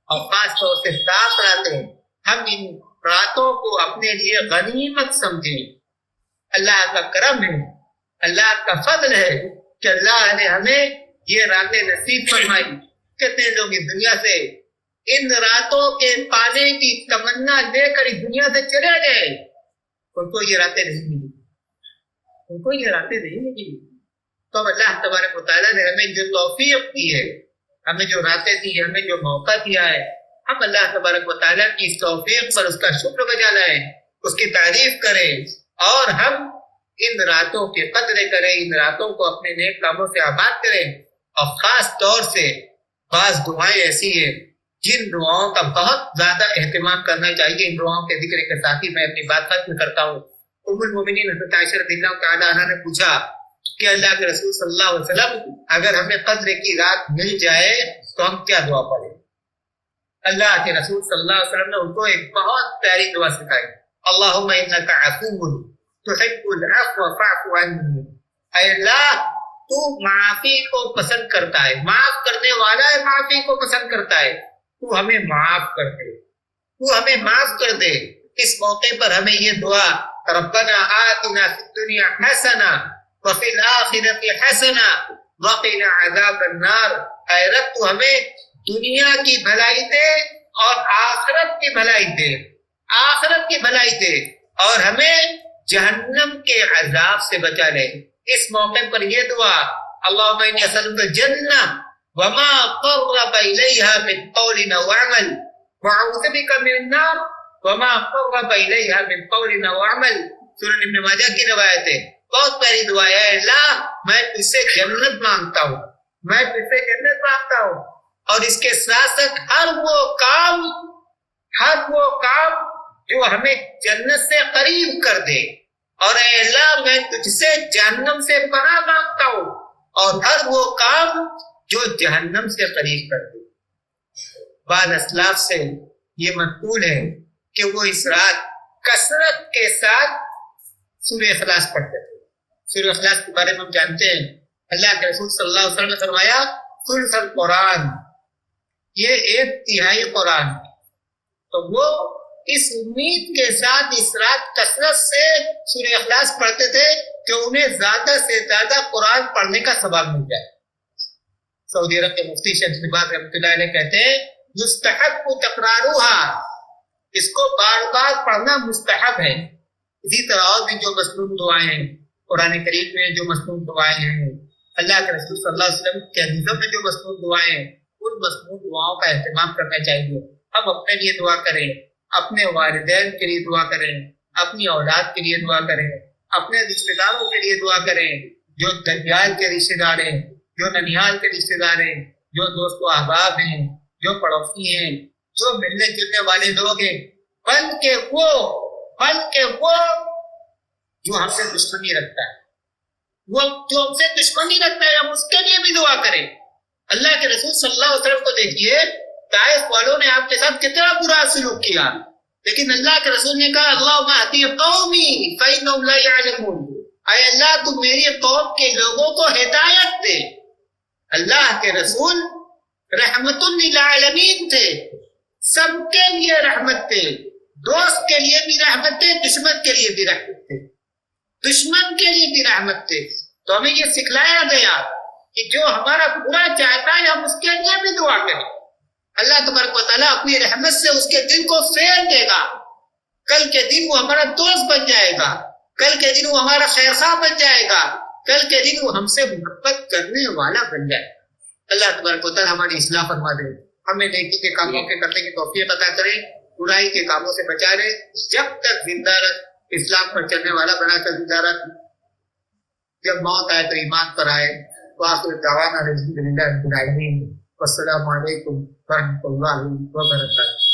اور خاص طور سے طاق راتیں، ہم ان راتوں کو اپنے لیے غنیمت سمجھیں۔ اللہ کا کرم ہے، اللہ کا فضل ہے کہ اللہ نے ہمیں یہ راتیں نصیب فرمائی. کتنے لوگ اس دنیا سے ان راتوں کے پانے کی تمنا لے کر اس دنیا سے چلے گئے, ان کو یہ راتیں نہیں ملی, ان کو یہ راتیں نہیں ملی. تو اللہ تبارک و تعالیٰ نے ہمیں جو توفیق دی ہے, ہمیں جو راتیں دی ہے, ہمیں جو موقع دیا ہے, ہم اللہ تبارک و تعالیٰ کی اس توفیق پر اس کا شکر بجا لائیں, اس کی تعریف کریں, اور ہم ان راتوں کی قدر کریں, ان راتوں کو اپنے نیک کاموں سے آباد کریں. اور خاص طور سے بعض دعائیں ایسی ہیں جن دعاؤں کا بہت زیادہ اہتمام کرنا چاہیے. ان دعاؤں کے ذکر کے ساتھ ہی میں اپنی بات ختم کرتا ہوں. ام المومنین حضرت عائشہ رضی اللہ تعالیٰ عنہا نے پوچھا کہ اللہ کے رسول صلی اللہ علیہ وسلم, اگر ہمیں قدر کی رات مل جائے تو ہم کیا دعا پڑھیں؟ اللہ کے رسول صلی اللہ علیہ وسلم نے ان کو ایک بہت پیاری دعا سکھائی. اللہم انک عفو تحب العفو فاعف عنی. اے اللہ تو معافی کو پسند کرتا ہے, معاف کرنے والا ہے, معافی کو پسند کرتا ہے, تو ہمیں معاف کر دے, تو ہمیں معاف کر دے. اس موقع پر ہمیں یہ دعا ربنا آتنا فی الدنیا حسنہ وفی الآخرۃ حسنہ وقنا عذاب النار. اے رب تو ہمیں دنیا کی بھلائی دے اور آخرت کی بھلائی دے, آخرت کی بھلائی دے, اور ہمیں جہنم کے عذاب سے بچا لے. اس موقع پر یہ دعا اللہم انی اسألک الجنہ وما قرب الیہا من قول و عمل واعوذ بک من النار وما قرب الیہا من قول و عمل. سنن ابن ماجہ کی روایت ہے. بہت پیاری دعا ہے. اللہ میں تجھ سے جنت مانگتا ہوں, میں تجھ سے جنت مانگتا ہوں, اور اس کے ساتھ ساتھ ہر وہ کام جو ہمیں جنت سے قریب کر دے, اور اے اللہ میں تجھ سے جہنم سے پناہ مانگتا ہوں, اور ہر وہ کام جو جہنم سے قریب کر دے. بعض اسلاف سے یہ منقول ہے کہ وہ اس رات کثرت کے ساتھ سورہ اخلاص پڑھتے تھے. سورہ اخلاص کے بارے میں ہم جانتے ہیں, اللہ کے رسول صلی اللہ علیہ وسلم نے فرمایا ثلث القرآن, یہ 1/3 قرآن. تو وہ اس امید کے ساتھ اس رات کثرت سے سورہ اخلاص پڑھتے تھے کہ انہیں زیادہ سے زیادہ قرآن پڑھنے کا ثواب مل جائے. سعودی عرب کے مفتی شیخ ابن باز رحمۃ اللہ علیہ کہتے ہیں مستحب تکرارها, اس کو بار بار پڑھنا مستحب ہے. اسی طرح اور بھی جو مصنون دعائیں ہیں قرآن کریم میں, جو مصنون دعائیں ہیں اللہ کے رسول صلی اللہ علیہ وسلم کے حدیثوں میں جو مصنون دعائیں ہیں, ان مصنون دعاؤں کا اہتمام کرنا چاہیے. ہم اپنے لیے دعا کریں, اپنے والدین کے لیے دعا کریں, اپنی اولاد کے لیے دعا کریں, اپنے رشتے داروں کے لیے دعا کریں, جو دریال کے رشتے دار ہیں, جو ننیال کے رشتے دار ہیں, جو دوست و احباب ہیں, جو پڑوسی ہیں, جو ملنے جلنے والے لوگ ہیں, بلکہ وہ جو ہم سے دشمنی رکھتا ہے, وہ جو ہم سے دشمنی رکھتا ہے, ہم اس کے لیے بھی دعا کریں. اللہ کے رسول صلی اللہ علیہ وسلم کو دیکھیے, طائف والوں نے آپ کے ساتھ کتنا برا سلوک کیا, لیکن اللہ کے رسول نے کہا اللہم اہدی قومی فإنہم لا یعلمون. اے اللہ تو میری قوم کے لوگوں کو ہدایت دے. اللہ کے رسول رحمت للعالمین تھے, سب کے لیے رحمت تھے, دوست کے لیے بھی رحمت تھے, دشمن کے لیے بھی رحمت تھے, دشمن کے لیے بھی رحمت تھے. تو ہمیں یہ سکھلایا گیا کہ جو ہمارا برا چاہتا ہے ہم اس کے لیے بھی دعا کریں. اللہ تبارک و تعالیٰ اپنی رحمت سے اس کے دل کو پھیر دے گا. کل کے دن وہ ہمارا دوست بن جائے گا, کل کے دن وہ ہمارا خیر خواہ بن جائے گا, کل کے دن وہ ہم سے محبت کرنے والا بن جائے گا. اللہ تبارک و تعالیٰ ہماری اصلاح فرما دے, ہمیں نیکی کے کاموں کے کرنے کی توفیق عطا کرے, برائی کے کاموں سے بچا لے, جب تک زندہ رکھ اسلام پر چلنے والا بنا کر زندہ رکھ, جب موت آئے تو ایمان پر آئے. وآخر دعوانا الحمدللہ رب العالمین. والسلام علیکم ورحمۃ اللہ وبرکاتہ.